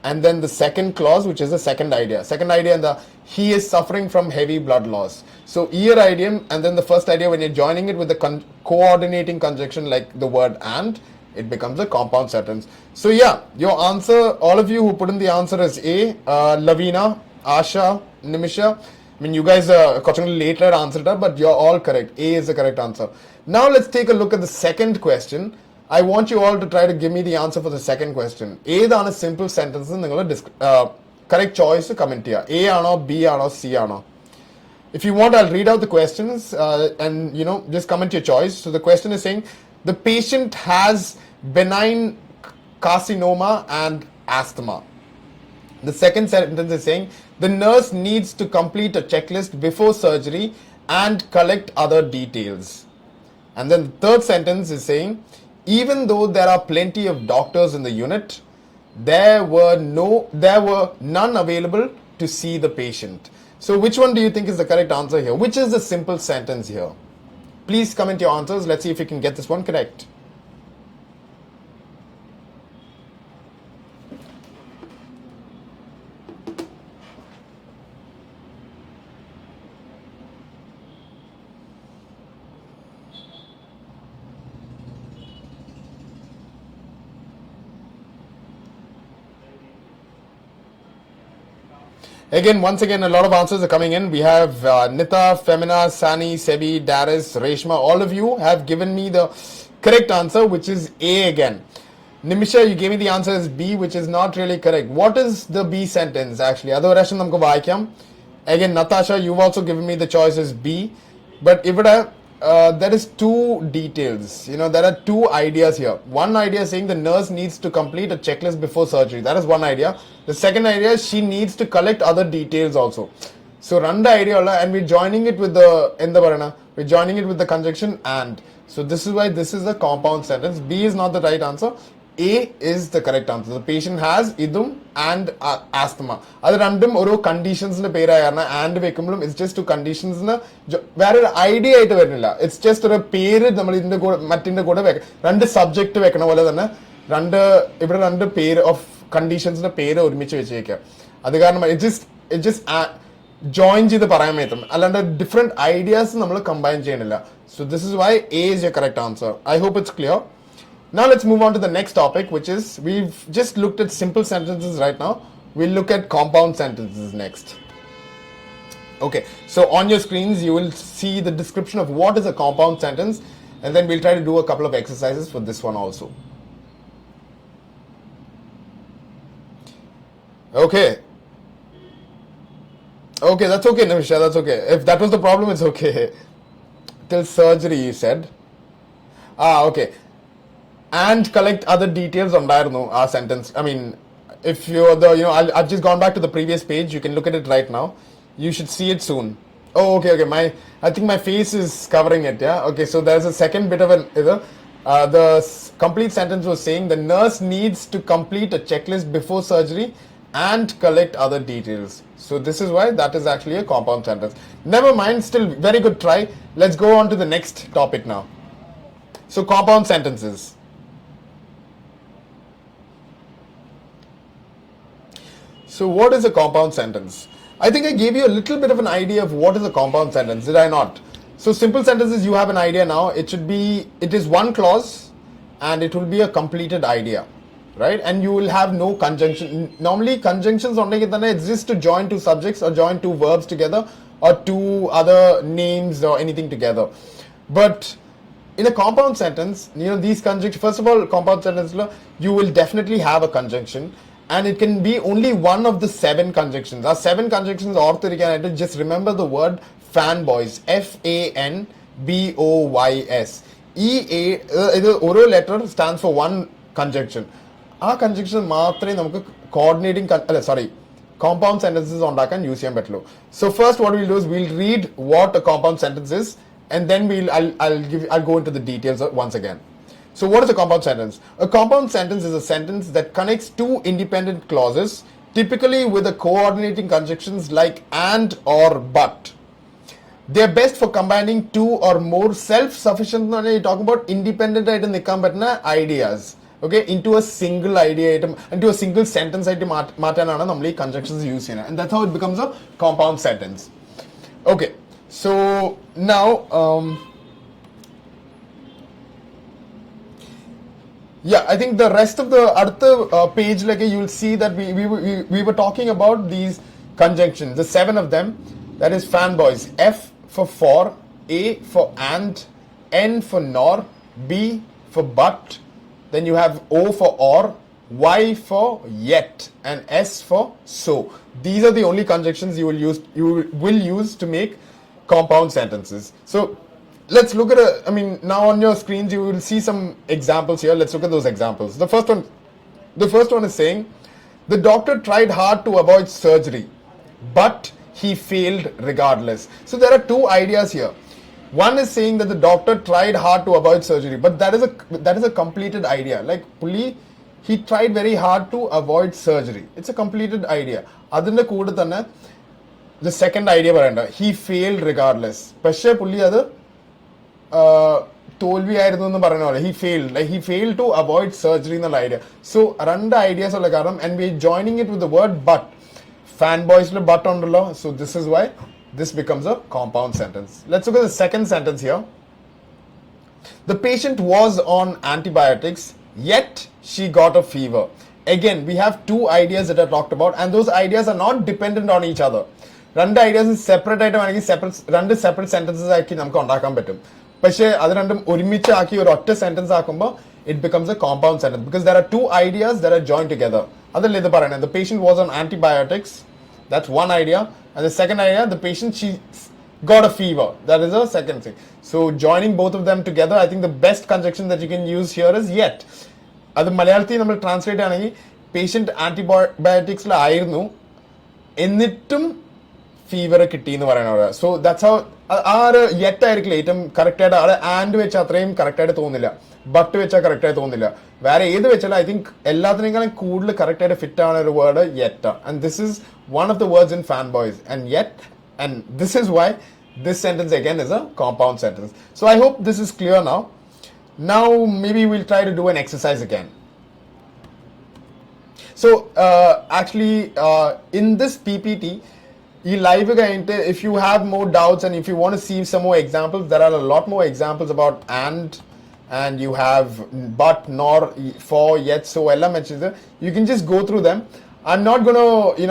and then the second clause, which is the second idea. Second idea, and the he is suffering from heavy blood loss. So ear idiom, and then the first idea, when you're joining it with the coordinating conjunction like the word and, it becomes a compound sentence. So yeah, your answer, all of you who put in the answer is A. Lavina, Asha, Nimisha. I mean, you guys later answered it, but you're all correct. A is the correct answer. Now let's take a look at the second question. I want you all to try to give me the answer for the second question. A is a simple sentence. Correct choice comment here. A or B or C or. If you want, I'll read out the questions and just comment your choice. So the question is saying the patient has benign carcinoma and asthma. The second sentence is saying the nurse needs to complete a checklist before surgery and collect other details. And then the third sentence is saying even though there are plenty of doctors in the unit, there were none available to see the patient. So which one do you think is the correct answer here? Which is the simple sentence here? Please comment your answers. Let's see if you can get this one correct. Once again, a lot of answers are coming in. We have Nita, Femina, Sani, Sebi, Darius, Reshma. All of you have given me the correct answer, which is A again. Nimisha, you gave me the answer as B, which is not really correct. What is the B sentence actually? Again, Natasha, you've also given me the choice as B. But if there is two details. There are two ideas here. One idea saying the nurse needs to complete a checklist before surgery. That is one idea. The second idea is she needs to collect other details also. So run the idea and we're joining it with the conjunction and. So this is why this is a compound sentence. B is not the right answer. A is the correct answer. The patient has idum and asthma. Other random oro conditions and it's just two conditions where idea it's just a pair random subject random pair of conditions pair it just joins the parameter different ideas combine. So this is why A is your correct answer. I hope it's clear. Now let's move on to the next topic, which is we've just looked at simple sentences right now. We'll look at compound sentences next. Okay, so on your screens you will see the description of what is a compound sentence, and then we'll try to do a couple of exercises for this one also. Okay, that's okay, Nimisha, that's okay. If that was the problem, it's okay. Till surgery, you said. Okay. And collect other details on our sentence. I mean, if you're I've just gone back to the previous page. You can look at it right now. You should see it soon. Oh, okay. I think my face is covering it. Yeah. Okay. So there's a second bit of the complete sentence was saying the nurse needs to complete a checklist before surgery and collect other details. So this is why that is actually a compound sentence. Never mind. Still very good try. Let's go on to the next topic now. So compound sentences. So what is a compound sentence? I think I gave you a little bit of an idea of what is a compound sentence, did I not? So simple sentences, you have an idea now. It is one clause and it will be a completed idea, right? And you will have no conjunction. Normally conjunctions exist to join two subjects or join two verbs together or two other names or anything together. But in a compound sentence, these conjunctions, first of all, compound sentence, you will definitely have a conjunction. And it can be only one of the 7 conjunctions. Our 7 conjunctions, just remember the word fanboys. Fanboys. Oral letter stands for one conjunction. Our conjunction coordinating compound sentences on use. So first what we'll do is we'll read what a compound sentence is, and then I'll go into the details once again. So what is a compound sentence? A compound sentence is a sentence that connects two independent clauses, typically with a coordinating conjunctions like and or but. They are best for combining two or more self-sufficient, talking about independent ideas. okay, into a single idea, into a single sentence ആയിട്ട് മാറ്റാനാണ് നമ്മൾ ഈ conjunctions use ചെയ്യുന്നത്, and that's how it becomes a compound sentence. Okay, so now yeah, I think the rest of the other page, like you'll see that we were talking about these conjunctions, the 7 of them. That is fanboys. F for, A for and, N for nor, B for but, then you have O for or, Y for yet, and S for so. These are the only conjunctions you will use to make compound sentences. So let's look at now on your screens you will see some examples here. Let's look at those examples. The first one is saying the doctor tried hard to avoid surgery, but he failed regardless. So there are two ideas here. One is saying that the doctor tried hard to avoid surgery, but that is a completed idea. Like he tried very hard to avoid surgery. It's a completed idea. Adinte kooda thanne the second idea parayanda, he failed regardless. പക്ഷേ പുള്ളി അത് തോൽവിയായിരുന്നു എന്ന് പറയുന്ന പോലെ he failed to avoid surgery എന്നുള്ള idea. So രണ്ട് ideas ഉള്ള കാരണം, and we joining it with the word but. Fanboys le but ഉണ്ടല്ലോ, so this is why this becomes a compound sentence. Let's look at the second sentence here. The patient was on antibiotics, yet she got a fever. Again, we have two ideas that are talked about, and those ideas are not dependent on each other. രണ്ട് ideas separate ആയിട്ട് വേണമെങ്കിൽ രണ്ട് separate sentences ആക്കി നമുക്ക് ഉണ്ടാക്കാൻ പറ്റും. പക്ഷേ അത് രണ്ടും ഒരുമിച്ച് ആക്കി ഒരു ഒറ്റ സെന്റൻസ് ആക്കുമ്പോൾ it becomes a compound sentence because there are two ideas that are joined together. അതല്ലേ ഇത് പറയുന്നത്. The patient was on antibiotics, that's one idea, and the second idea, the patient, she got a fever, that is a second thing. So joining both of them together, I think the best conjunction that you can use here is yet. അത് മലയാളത്തിൽ നമ്മൾ translate ആണെങ്കിൽ patient ആന്റിബയോട്ടിക്സിൽ ആയിരുന്നു എന്നിട്ടും fever കിട്ടി എന്ന് പറയുന്നത്. So that's how ആ ഒരു യെറ്റ് ആയിരിക്കില്ല ഏറ്റവും കറക്റ്റ് ആയിട്ട്. അവിടെ ആൻഡ് വെച്ചാൽ അത്രയും കറക്റ്റ് ആയിട്ട് തോന്നില്ല, ബട്ട് വെച്ചാൽ കറക്റ്റ് ആയിട്ട് തോന്നില്ല. വേറെ ഏത് വെച്ചാലും ഐ തിങ്ക് എല്ലാത്തിനേക്കാളും കൂടുതൽ കറക്റ്റ് ആയിട്ട് ഫിറ്റ് ആവുന്ന ഒരു word yet. And this is one of the words in fan boys and yet, and this is why this sentence again is a compound sentence. So I hope this is clear now. Now maybe we'll try to do an exercise again. So actually in this PPT, if you have more doubts and if you want to see some more examples, there are a lot more examples about and you have but, nor, for, yet, so ella mentions. You can just go through them. I'm not going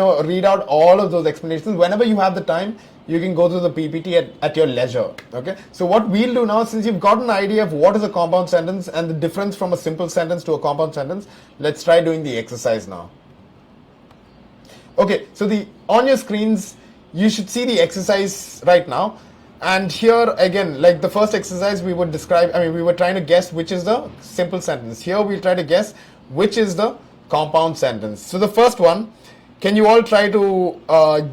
to read out all of those explanations. Whenever you have the time, you can go through the PPT at your leisure. Okay, so what we'll do now, since you've got an idea of what is a compound sentence and the difference from a simple sentence to a compound sentence, let's try doing the exercise now. Okay, so on your screens you should see the exercise right now, and here again, like the first exercise we would describe, we were trying to guess which is the simple sentence. Here we'll try to guess which is the compound sentence. So the first one, can you all try to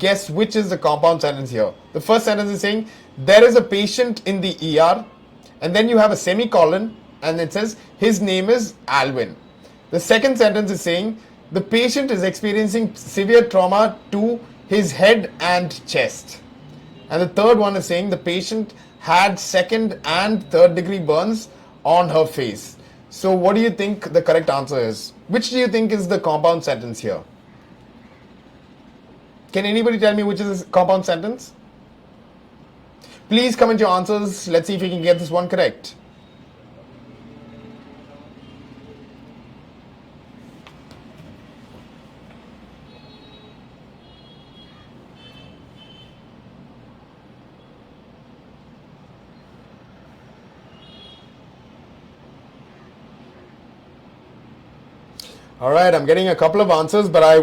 guess which is the compound sentence here? The first sentence is saying there is a patient in the ER, and then you have a semicolon and it says his name is Alvin. The second sentence is saying the patient is experiencing severe trauma to his head and chest. And the third one is saying the patient had second and third degree burns on her face. So what do you think the correct answer is? Which do you think is the compound sentence here? Can anybody tell me which is the compound sentence? Please comment your answers. Let's see if we can get this one correct. All right, I'm getting a couple of answers, but I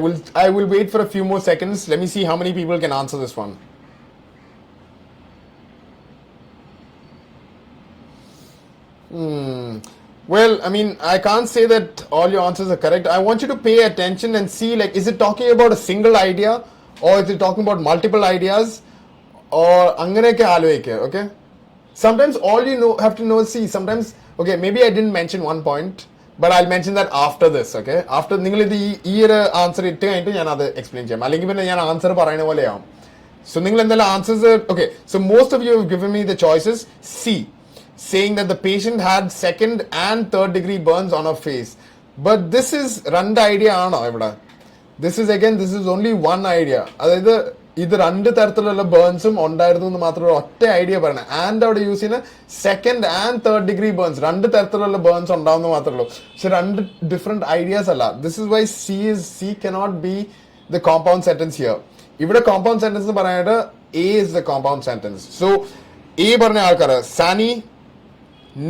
will wait for a few more seconds. Let me see how many people can answer this one. Well, I can't say that all your answers are correct. I want you to pay attention and see, like, is it talking about a single idea, or is it talking about multiple ideas, or anganeke aloike, okay? Sometimes all you have to know is, see, sometimes, okay, maybe I didn't mention one point, but I'll mention that after this, okay? After നിങ്ങൾ ഇത് ഈ ഒരു answer ഇട്ട് കഴിഞ്ഞിട്ട് ഞാൻ അത് explain ചെയ്യാം, അല്ലെങ്കിൽ പിന്നെ ഞാൻ ആൻസർ പറയുന്ന പോലെയാവും. സോ നിങ്ങൾ എന്തായാലും answers, okay, so most of you have given me the choices. C, saying that the patient had second and third degree burns on her face. But this is രണ്ട് idea ആണോ ഇവിടെ? This is only one idea. അതായത് ഇത് രണ്ട് തരത്തിലുള്ള ബേൺസും ഉണ്ടായിരുന്നു എന്ന് മാത്രമേ ഒറ്റ ഐഡിയ പറയണേ. ആൻഡ് അവിടെ യൂസ് ചെയ്യുന്ന second and third degree burns, രണ്ട് തരത്തിലുള്ള ബേൺസ് ഉണ്ടാവുന്ന മാത്രമേ ഉള്ളൂ. പക്ഷെ രണ്ട് ഡിഫറെന്റ് ഐഡിയാസ് അല്ല. This is why C cannot be the compound sentence here. ഇവിടെ കോമ്പൗണ്ട് സെന്റൻസ് എന്ന് പറയാനായിട്ട് A is the compound sentence. So A പറഞ്ഞ ആൾക്കാർ Sani,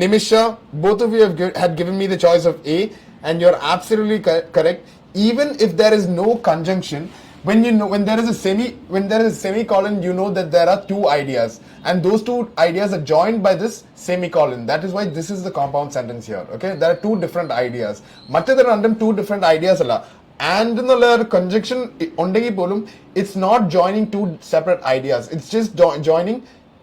Nimisha, both of you had given me the choice of A, and you're absolutely correct. Even if there is no conjunction, when there is a semicolon, you know that there are two ideas, and those two ideas are joined by this semicolon. That is why this is the compound sentence here. Okay, there are two different ideas. Matthathu random two different ideas alla. And എന്നുള്ള ഒരു conjunction ഉണ്ടെങ്കിൽ പോലും it's not joining two separate ideas. It's just joining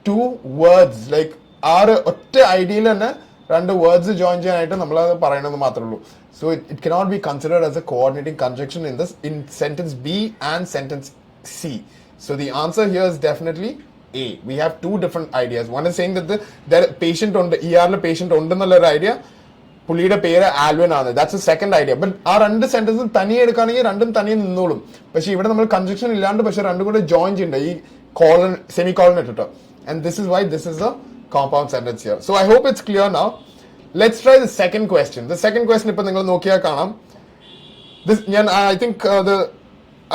two words. Like ആറ് ഒറ്റ ഐഡിയയിൽ തന്നെ രണ്ട് words join ചെയ്യാനായിട്ട് നമ്മൾ അത് പറയണമെന്ന് മാത്രമേ ഉള്ളൂ. So it cannot be considered as a coordinating conjunction in sentence B and sentence C. So the answer here is definitely A. We have two different ideas. One is saying that the patient on the ER patient ഉണ്ടെന്നുള്ള ഒരു idea, പുള്ളിയുടെ പേര് Alvin ആണ്. That's A second idea. But ആ രണ്ട് സെന്റൻസും തനിയെ എടുക്കുകയാണെങ്കിൽ രണ്ടും തനിയെ നിന്നോളും. പക്ഷെ ഇവിടെ നമ്മൾ കൺജക്ഷൻ ഇല്ലാണ്ട് പക്ഷെ രണ്ടും കൂടെ ജോയിൻ ചെയ്യണ്ട ഈ കോളൻ സെമി കോളൻ ഇട്ടിട്ട്. And this is why this is A compound sentence here. So I hope it's clear now. Let's try the second question. The second question ipo ningal nokiya kanam. This I think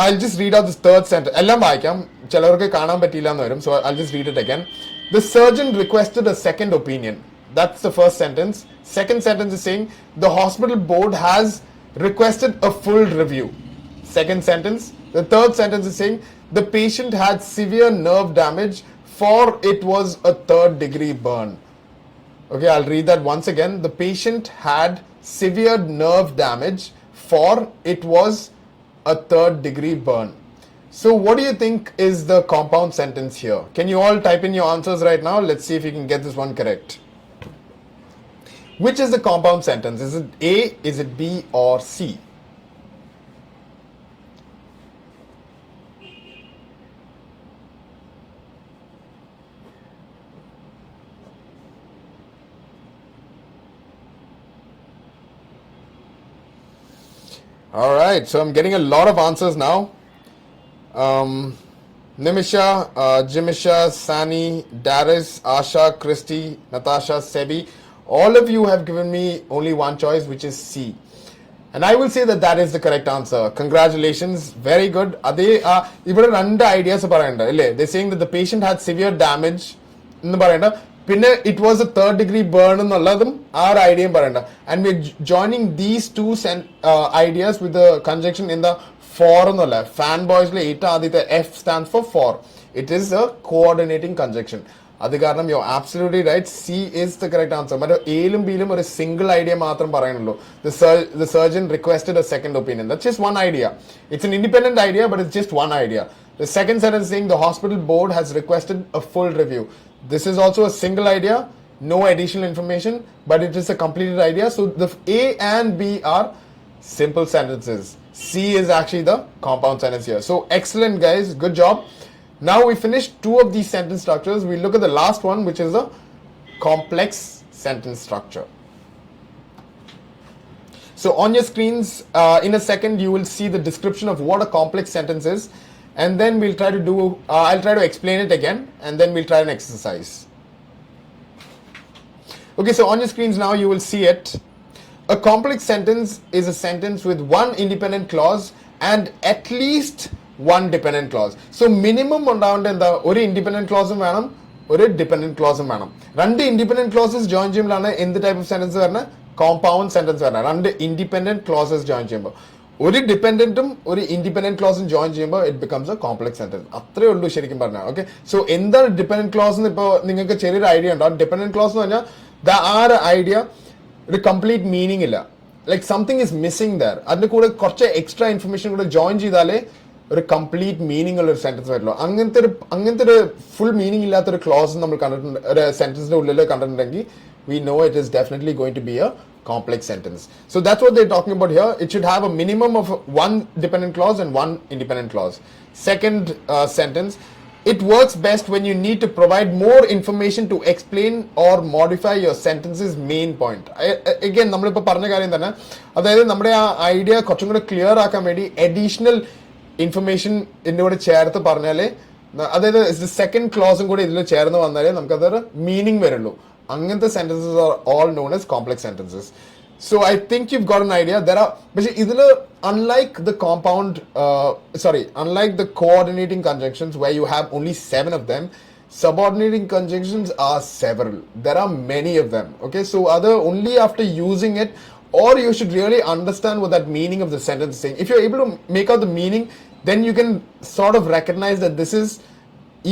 I'll just read out this third sentence. Ellam vaayikam, chelavarku കാണാൻ പറ്റില്ല എന്ന് വരും. So I'll just read it again. The surgeon requested a second opinion. That's the first sentence. Second sentence is saying the hospital board has requested a full review. Second sentence. The third sentence is saying the patient had severe nerve damage, for it was a third degree burn. Okay, I'll read that once again. The patient had severe nerve damage, for it was a third degree burn. So what do you think is the compound sentence here? Can you all type in your answers right now? Let's see if you can get this one correct. Which is the compound sentence? Is it A, is it B, or C? All right, so I'm getting a lot of answers now. Nimisha, Jimisha, Sani, Darius, Asha, Christy, Natasha, Sebi, all of you have given me only one choice, which is C. And I will say that that is the correct answer. Congratulations, very good. Ade ivada rendu ideas parayanda ille. They're saying that the patient had severe damage ennu parayanda. പിന്നെ it was a third degree burn എന്നുള്ളതും ആ ഒരു ഐഡിയയും പറയണ്ട. And we joining these two ideas with conjunction in the for എന്നല്ല. Fan ബോയ്സിലെ ഏറ്റവും ആദ്യത്തെ F stand for for. It is a coordinating conjunction. അത് കാരണം you absolutely right, C is the correct answer. മറ്റേ എയിലും ബിയിലും ഒരു സിംഗിൾ ഐഡിയ മാത്രം പറയുന്നുള്ളൂ. The surgeon requested a second opinion. That's just one idea. It's N independent idea, but it's just one idea. The second sentence saying the hospital board has requested a full review. This is also a single idea, no additional information, but it is a completed idea. So the A and B are simple sentences. C is actually the compound sentence here. So excellent guys, good job. Now we finished two of these sentence structures. We look at the last one, which is a complex sentence structure. So on your screens, in a second, you will see the description of what a complex sentence is. And then we'll try to do, I'll try to explain it again, and then we'll try an exercise. Okay, so on your screens now you will see it. A complex sentence is a sentence with one independent clause and at least one dependent clause. So minimum ഉണ്ടാവേണ്ട എന്താ, ഒരു independent ക്ലോസും വേണം, ഒരു dependent ക്ലോസും വേണം. രണ്ട് independent closes join ചെയ്യുമ്പോഴാണ് എന്ത് type of sentence വരുന്നത്, compound sentence വരുന്നത്. രണ്ട് ഇൻഡിപെൻഡന്റ് ക്ലോസസ് ജോയിൻ ചെയ്യുമ്പോൾ. ഒരു ഡിപെൻഡന്റും ഒരു ഇൻഡിപെൻഡന്റ് ക്ലോസും ജോയിൻ ചെയ്യുമ്പോൾ it becomes A complex sentence. അത്രേ ഉള്ളൂ ശരിക്കും പറഞ്ഞാൽ. ഓക്കെ, സോ എന്താണ് ഡിപെൻഡന്റ് ക്ലോസ് എന്ന് ഇപ്പോൾ നിങ്ങൾക്ക് ചെറിയൊരു ഐഡിയ ഉണ്ടാവും. ഡിപെൻഡന്റ് ക്ലോസ് എന്ന് പറഞ്ഞാൽ ആ ഒരു ഐഡിയ ഒരു കംപ്ലീറ്റ് മീനിങ് ഇല്ല, like something is missing there. അതിന്റെ കൂടെ കുറച്ച് എക്സ്ട്രാ ഇൻഫർമേഷൻ കൂടെ ജോയിൻ ചെയ്താലേ ഒരു കംപ്ലീറ്റ് മീനിങ് ഉള്ള ഒരു സെന്റൻസ് വരുള്ളൂ. അങ്ങനത്തെ ഒരു ഫുൾ മീനിങ് ഇല്ലാത്തൊരു ക്ലോസ് നമ്മൾ കണ്ടിട്ടുണ്ട്, ഒരു സെന്റൻസിന്റെ ഉള്ളിൽ കണ്ടിട്ടുണ്ടെങ്കിൽ we know it is definitely going to be a complex sentence. So that's what they're talking about here. It should have a minimum of one dependent clause and one independent clause. Second sentence, it works best when you need to provide more information to explain or modify your sentence's main point. Again, നമ്മളിപ്പോൾ പറഞ്ഞ കാര്യം തന്നെ, അതായത് നമ്മുടെ ആ idea കുറച്ചും കൂടെ clear ആക്കാൻ വേണ്ടി അഡീഷണൽ ഇൻഫർമേഷൻ ഇതിൻ്റെ കൂടെ ചേർത്ത് പറഞ്ഞാലേ, അതായത് സെക്കൻഡ് ക്ലോസും കൂടെ ഇതിൽ ചേർന്ന് വന്നാലേ നമുക്കതൊരു മീനിങ് വരുള്ളൂ. അങ്ങനത്തെ sentences are all known as complex sentences. So I think you've got an idea. There are, but unlike the unlike the coordinating conjunctions where you have only 7 of them, subordinating conjunctions are several. There are many of them. Okay, so either only after using it, or you should really understand what that meaning of the sentence is saying. If you're able to make out the meaning, then you can sort of recognize that this is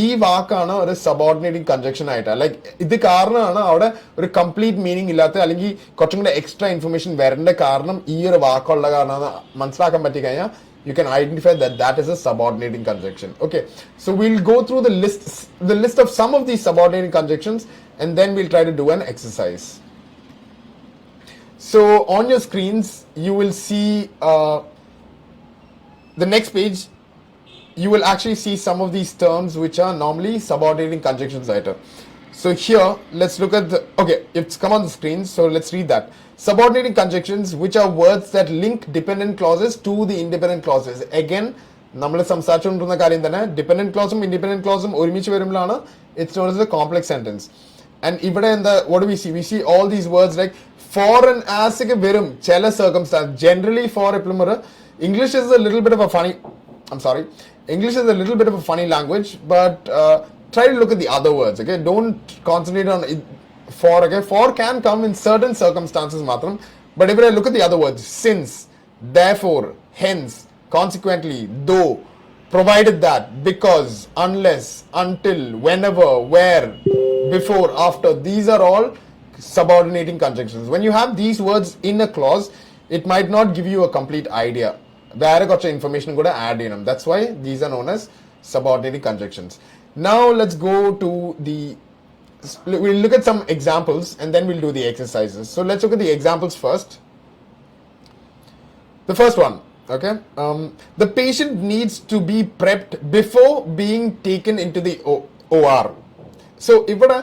ഈ വാക്കാണ് ഒരു subordinating congestion ആയിട്ട്, like ഇത് കാരണമാണ് അവിടെ ഒരു complete meaning ഇല്ലാത്ത, അല്ലെങ്കിൽ കുറച്ചും കൂടെ എക്സ്ട്രാ ഇൻഫർമേഷൻ വരേണ്ട കാരണം ഈ ഒരു വാക്കുള്ള കാരണമാണ് മനസ്സിലാക്കാൻ പറ്റി കഴിഞ്ഞാൽ you can identify that that is a subordinating conjunction. Okay, so we'll go through the list of some of these subordinating conjunctions, and then we'll try to do an exercise. So on your screens you will see the next page. You will actually see some of these terms which are normally subordinating conjunctions later. So here, let's look at the, okay, it's come on the screen, so let's read that. Subordinating conjunctions, which are words that link dependent clauses to the independent clauses. Again, നമ്മൾ സംസാരിച്ചുകൊണ്ടിരുന്ന കാര്യം തന്നെ, dependent ക്ലോസും independent ക്ലോസും ഒരുമിച്ച് വരുമ്പോഴാണ് it's known as A complex sentence. And ഇവിടെ എന്താ, what do we see? We see all these words like for and as ഒക്കെ വരും ചില circumstance. Generally for എപ്പോഴും English is a little bit of a funny, I'm sorry, English is a little bit of a funny language, but try to look at the other words, okay? Don't concentrate on for, okay? For can come in certain circumstances matram, but if I look at the other words, since, therefore, hence, consequently, though, provided that, because, unless, until, whenever, where, before, after, these are all subordinating conjunctions. When you have these words in a clause, it might not give you a complete idea. വേറെ കുറച്ച് information കൂടെ add ചെയ്യണം. That's why these are known as subordinating conjunctions. Now let's go to the, we'll look at some examples and then we'll do the exercises. So let's look at the examples first. The first one, okay, the patient needs to be prepped before being taken into the OR. So ഇവിടെ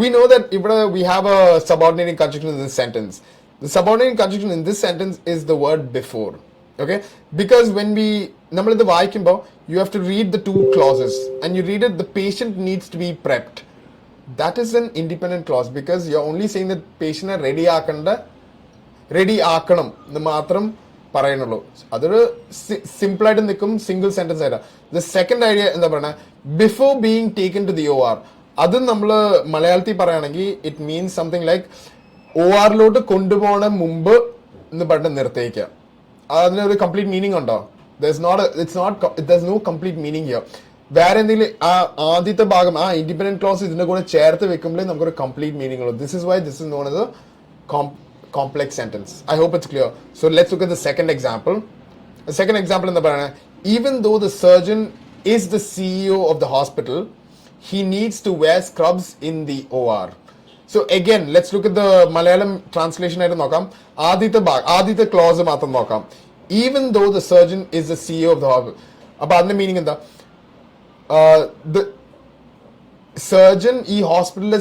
we know that ഇവിടെ we have a subordinating conjunction in this sentence. The subordinating conjunction in this sentence is the word before. Okay, because when we nammal vaayikkumbo, you have to read the two clauses and you read it, the patient needs to be prepped. That is an independent clause because you're only saying that patient ready aakanam nu matram parayanullu. Adoru simple aayittu nikkum, single sentence aayita. The second idea endha parana, before being taken to the OR, adu nammal malayalathil parayanengi it means something like OR lotu kondupona mumbu ennu parna nirthiyikka. അതിനൊരു complete meaning ഉണ്ടോ? there's no complete meaning here. വേറെ എന്തെങ്കിലും ആദ്യത്തെ ഭാഗം ആ independent close ഇതിന്റെ കൂടെ ചേർത്ത് വെക്കുമ്പോഴേ നമുക്കൊരു കംപ്ലീറ്റ് മീനിങ് ഉള്ളൂ. This is why this is known as A complex sentence. I hope it's clear. So let's look at the second example. The second example എന്താ പറയുന്നത്, even though the surgeon is the CEO of the hospital, he needs to wear scrubs in the OR. So again, let's look at the Malayalam translation ആയിട്ട് നോക്കാം. ആദ്യത്തെ close മാത്രം നോക്കാം. Even though the surgeon is the CEO of the hospital. അപ്പോൾ അതിന്റെ meaning എന്താ? The surgeon ഈ ഹോസ്പിറ്റലിലെ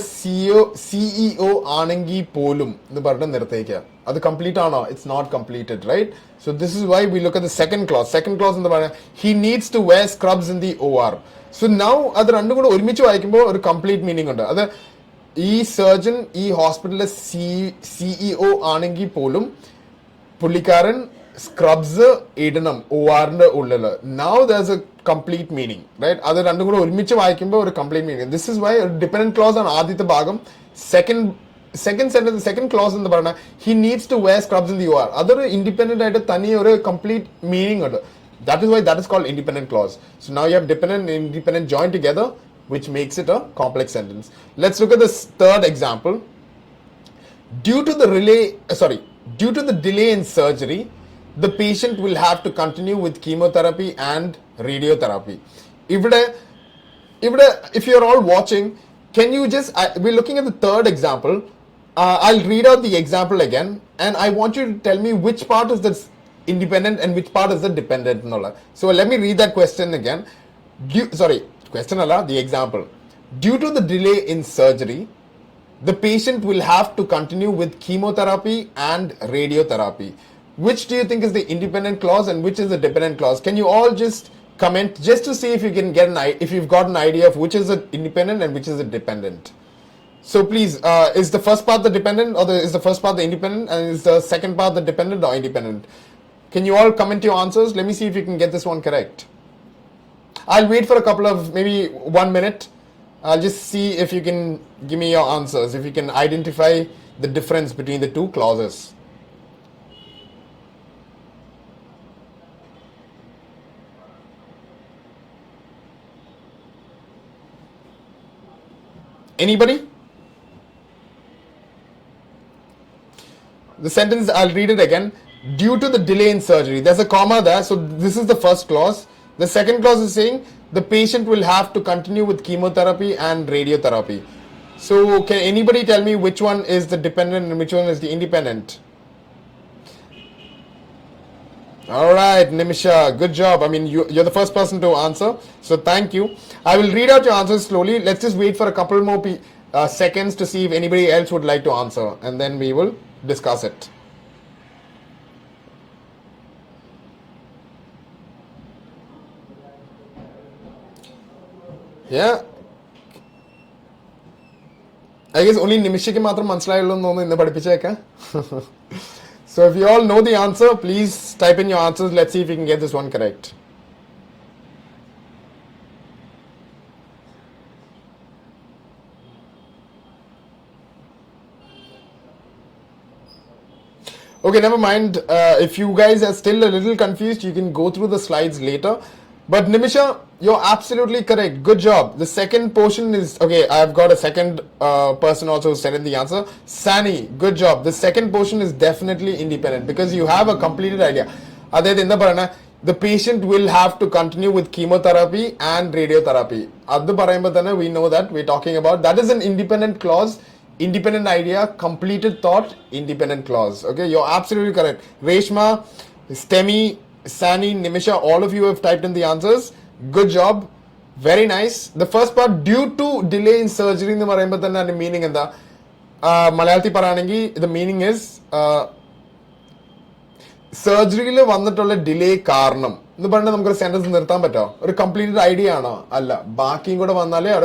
സിഇഒ ആണെങ്കിൽ പോലും എന്ന് പറഞ്ഞിട്ട് നിർത്തേക്കുക. അത് കംപ്ലീറ്റ് ആണോ? It's not completed, right? So this is why we look at the second clause എന്താ പറയുക? He needs to wear scrubs in the OR. So now അത് രണ്ടും കൂടെ ഒരുമിച്ച് വായിക്കുമ്പോൾ ഒരു കംപ്ലീറ്റ് മീനിങ് ഉണ്ട്. അത് ഈ സർജൻ ഈ ഹോസ്പിറ്റലിലെ സിഇഒ ആണെങ്കിൽ പോലും പുള്ളിക്കാരൻ സ്ക്രബ്സ് ഇടണം ORന്റെ ഉള്ളില്. നൗ ദർസ് എ കംപ്ലീറ്റ് മീനിങ്, റൈറ്റ്? അത് രണ്ടും കൂടെ ഒരുമിച്ച് വായിക്കുമ്പോൾ ഒരു complete meaning. This is why dependent clause ആണ് ആദ്യത്തെ ഭാഗം. സെക്കൻഡ് ക്ലോസ് എന്ന് പറഞ്ഞാൽ he needs to wear scrubs in the OR. അതൊരു ഇൻഡിപെൻഡന്റ് ആയിട്ട് തനി ഒരു കംപ്ലീറ്റ് മീനിങ് ഉണ്ട്. That is why that is called independent clause. So now you have dependent and independent joined together, which makes it a complex sentence. Let's look at this third example. Due to the delay in surgery, the patient will have to continue with chemotherapy and radiotherapy. If you're all watching, can you just, we're looking at the third example. I'll read out the example again and I want you to tell me which part is this independent and which part is the dependent. So let me read that question again. Question Allah, the example. Due to the delay in surgery, the patient will have to continue with chemotherapy and radiotherapy. Which do you think is the independent clause and which is the dependent clause? Can you all just comment just to see if you can get if you've got an idea of which is the independent and which is the dependent? So please, is the first part the dependent or is the first part the independent and is the second part the dependent or independent? Can you all comment your answers? Let me see if you can get this one correct. I'll wait for a couple of, maybe 1 minute. I'll just see if you can give me your answers, if you can identify the difference between the two clauses. Anybody? The sentence, I'll read it again. Due to the delay in surgery, there's a comma there, so this is the first clause. The second clause is saying the patient will have to continue with chemotherapy and radiotherapy. So can anybody tell me which one is the dependent and which one is the independent? All right, Nimisha, good job. I mean, you're the first person to answer, so thank you. I will read out your answers slowly. Let's just wait for a couple more seconds to see if anybody else would like to answer, and then we will discuss it. Yeah. I guess only Nimishiki matram manaslayallu ennu innu padipichekka. So if you all know the answer, please type in your answers. Let's see if we can get this one correct. Okay, never mind. If you guys are still a little confused, you can go through the slides later. But Nimisha, you're absolutely correct. Good job. The second portion is, okay, I've got a second person also who sent in the answer. Sani, good job. The second portion is definitely independent because you have a completed idea. The patient will have to continue with chemotherapy and radiotherapy. We know that we're talking about. That is an independent clause, independent idea, completed thought, independent clause. Okay, you're absolutely correct. Reshma, Stemi, Sani, Nimisha, all of you have typed in the answers. Good job. Very nice. The first part, due to delay in surgery, the meaning in the Malayati Paranangi, the meaning is surgery le vannattula delay karanam. This is a sentence a completed idea.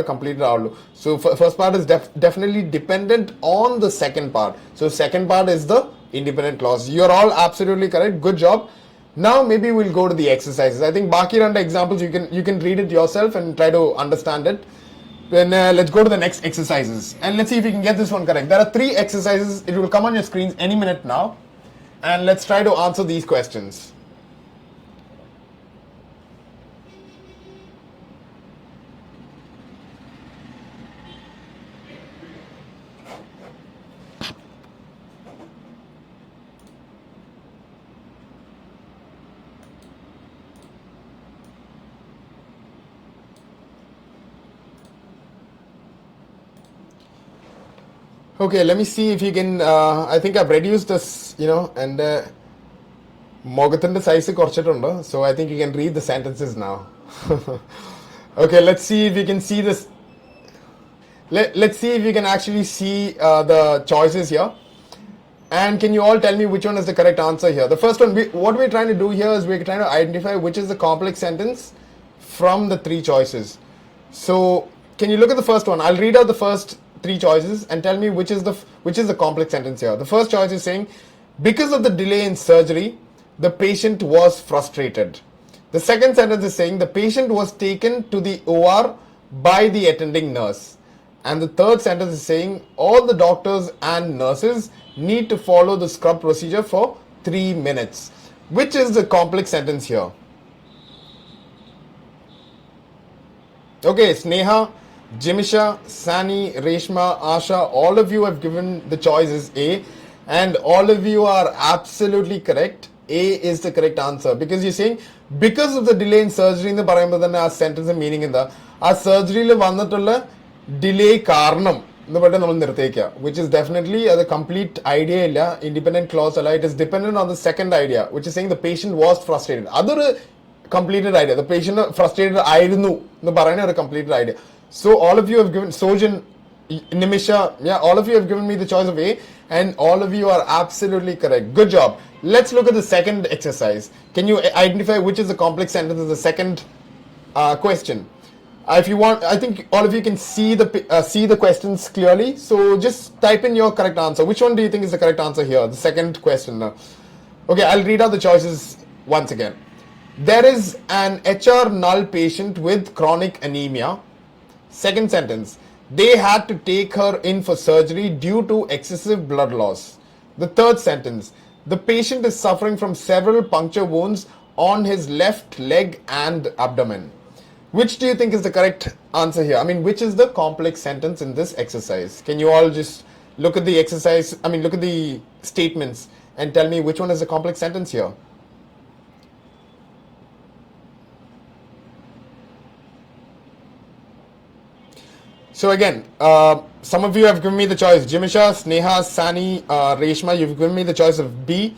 Completed. So first part is definitely dependent on the second part. So second part is the independent clause. You're all absolutely correct. Good job. Now maybe we'll go to the exercises. I think Baki Randa examples, you can read it yourself and try to understand it. Then let's go to the next exercises and let's see if we can get this one correct. There are 3 exercises. It will come on your screens any minute now. And let's try to answer these questions. Okay, let me see if you can, I think I've reduced this, and Mogathan size korchitunda, so I think you can read the sentences now. Okay, let's see if you can see this. Let's see if you can actually see the choices here. And can you all tell me which one is the correct answer here? The first one, what we're trying to do here is we're trying to identify which is the complex sentence from the 3 choices. So, can you look at the first one? I'll read out the first 3 choices and tell me which is the complex sentence here. The first choice is saying, because of the delay in surgery, the patient was frustrated. The second sentence is saying the patient was taken to the OR by the attending nurse. And the third sentence is saying all the doctors and nurses need to follow the scrub procedure for 3 minutes. Which is the complex sentence here? Okay, Sneha, Jimisha, Sani, Reshma, Asha, all of you have given the choices A, and all of you are absolutely correct. A is the correct answer because you're saying because of the delay in surgery in the sentence and meaning in the surgery le vannattulla delay karanam which is definitely the complete idea independent clause. It is dependent on the second idea, which is saying the patient was frustrated. Other completed idea. The patient frustrated ആയിരുന്നു എന്ന് പറയുന്ന ഒരു completed idea. So all of you have given Sojan, Nimisha, yeah, all of you have given me the choice of A, and all of you are absolutely correct. Good job. Let's look at the second exercise. Can you identify which is the complex sentence in the second question? If you want, I think all of you can see the questions clearly. So just type in your correct answer. Which one do you think is the correct answer here? The second question. Okay, I'll read out the choices once again. There is an HR null patient with chronic anemia. Second sentence. They had to take her in for surgery due to excessive blood loss. The third sentence. The patient is suffering from several puncture wounds on his left leg and abdomen. Which do you think is the correct answer here? I mean, which is the complex sentence in this exercise? Can you all just look at the exercise, look at the statements and tell me which one is the complex sentence here? So again, some of you have given me the choice. Jimisha, Sneha, Sani, Reshma, you've given me the choice of B.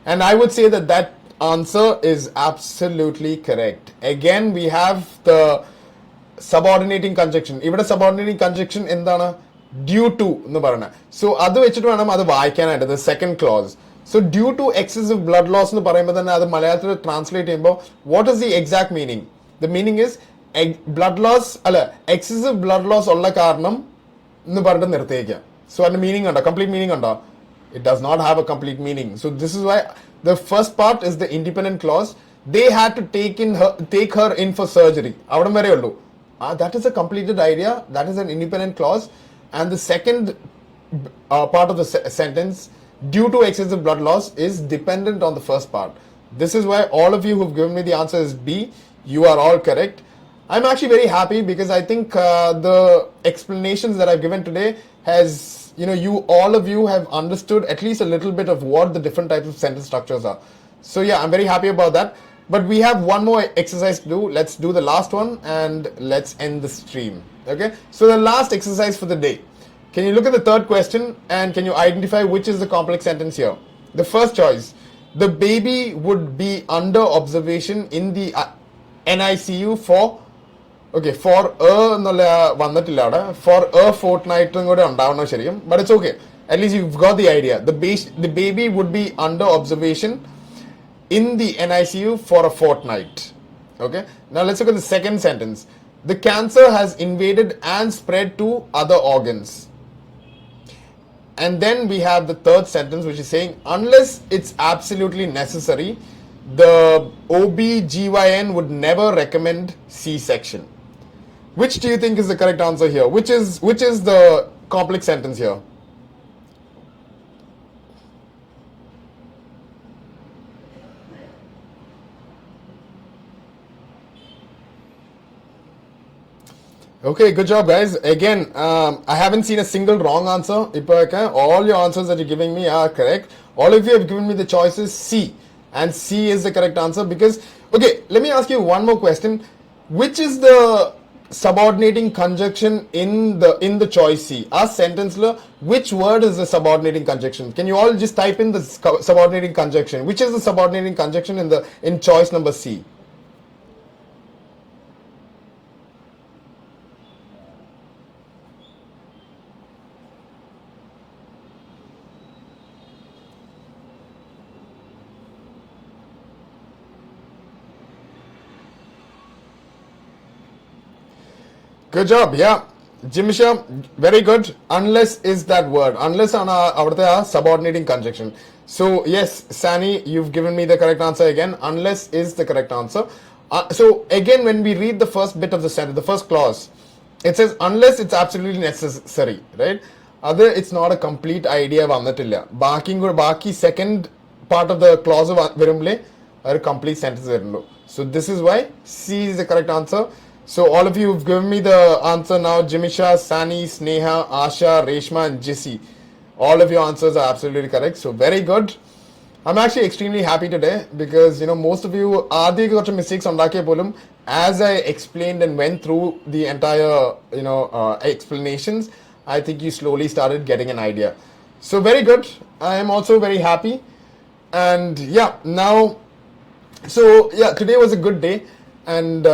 And I would say that answer is absolutely correct. Again, we have the subordinating conjunction. Even a subordinating conjunction in the due to. So, the second clause. So, due to excessive blood loss, translate what is the exact meaning? The meaning is blood loss, excessive blood loss ulla karanam nu paradu nirthekka. So and meaning unda, complete meaning unda, it does not have a complete meaning. So this is why the first part is the independent clause. They had to take her in for surgery. Avadam vare ullu. That is a completed idea. That is an independent clause. And the second part of the sentence, due to excessive blood loss, is dependent on the first part. This is why all of you who've given me the answer is B. You are all correct. I'm actually very happy because I think the explanations that I've given today has, all of you have understood at least a little bit of what the different types of sentence structures are. So yeah, I'm very happy about that. But we have one more exercise to do. Let's do the last one and let's end the stream. Okay? So the last exercise for the day. Can you look at the third question and can you identify which is the complex sentence here? The first choice. The baby would be under observation in the NICU for a fortnight, but it's okay. At least you've got the idea. The baby would be under observation in the NICU for a fortnight. Okay. Now let's look at the second sentence. The cancer has invaded and spread to other organs. And then we have the third sentence, which is saying, unless it's absolutely necessary, the OB/GYN would never recommend C-section. Which do you think is the correct answer here? Which is the complex sentence here? Okay, good job guys. Again, I haven't seen a single wrong answer. All your answers that you're giving me are correct. All of you have given me the choices C. And C is the correct answer because, okay, let me ask you one more question. Which is the subordinating conjunction in the choice C? Our sentence lo, which word is the subordinating conjunction? Can you all just type in the subordinating conjunction? Which is the subordinating conjunction in choice number C? Good job, yeah. Jimisha, very good. Unless is that word. Unless on our subordinating conjunction. So yes, Sani, you've given me the correct answer again. Unless is the correct answer. So again, when we read the first bit of the sentence, the first clause, it says unless it's absolutely necessary, right? Other, it's not a complete idea vannatilla. Baki second part of the clause varumble a complete sentence varullu. So this is why C is the correct answer. So all of you have given me the answer now. Jimisha, Sani, Sneha, Asha, Reshma and Jissi. All of your answers are absolutely correct. So very good. I'm actually extremely happy today because most of you got mistakes on polum. As I explained and went through the entire explanations, I think you slowly started getting an idea. So very good. I am also very happy. And yeah, now So yeah, today was a good day, and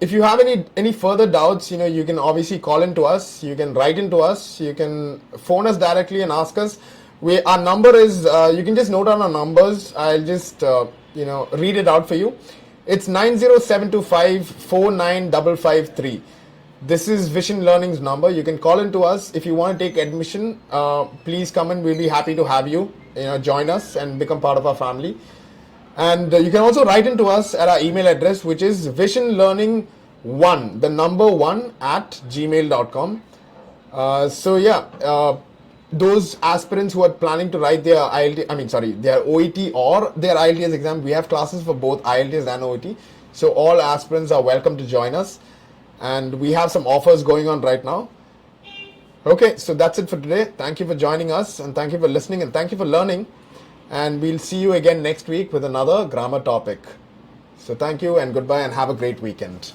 if you have any further doubts, you can obviously call into us, you can write into us, you can phone us directly and ask us. Our number is, you can just note down our numbers. I'll just read it out for you. It's 90725 This is Vision Learning's number. You can call into us if you want to take admission. Please come in. We'll be happy to have you. Join us and become part of our family. And you can also write into us at our email address, which is visionlearning1, the number 1 at gmail.com. Those aspirants who are planning to write their their OET or their IELTS exam, we have classes for both IELTS and OET. So all aspirants are welcome to join us. And we have some offers going on right now. Okay, so that's it for today. Thank you for joining us, and thank you for listening, and thank you for learning. And we'll see you again next week with another grammar topic. So thank you and goodbye, and have a great weekend.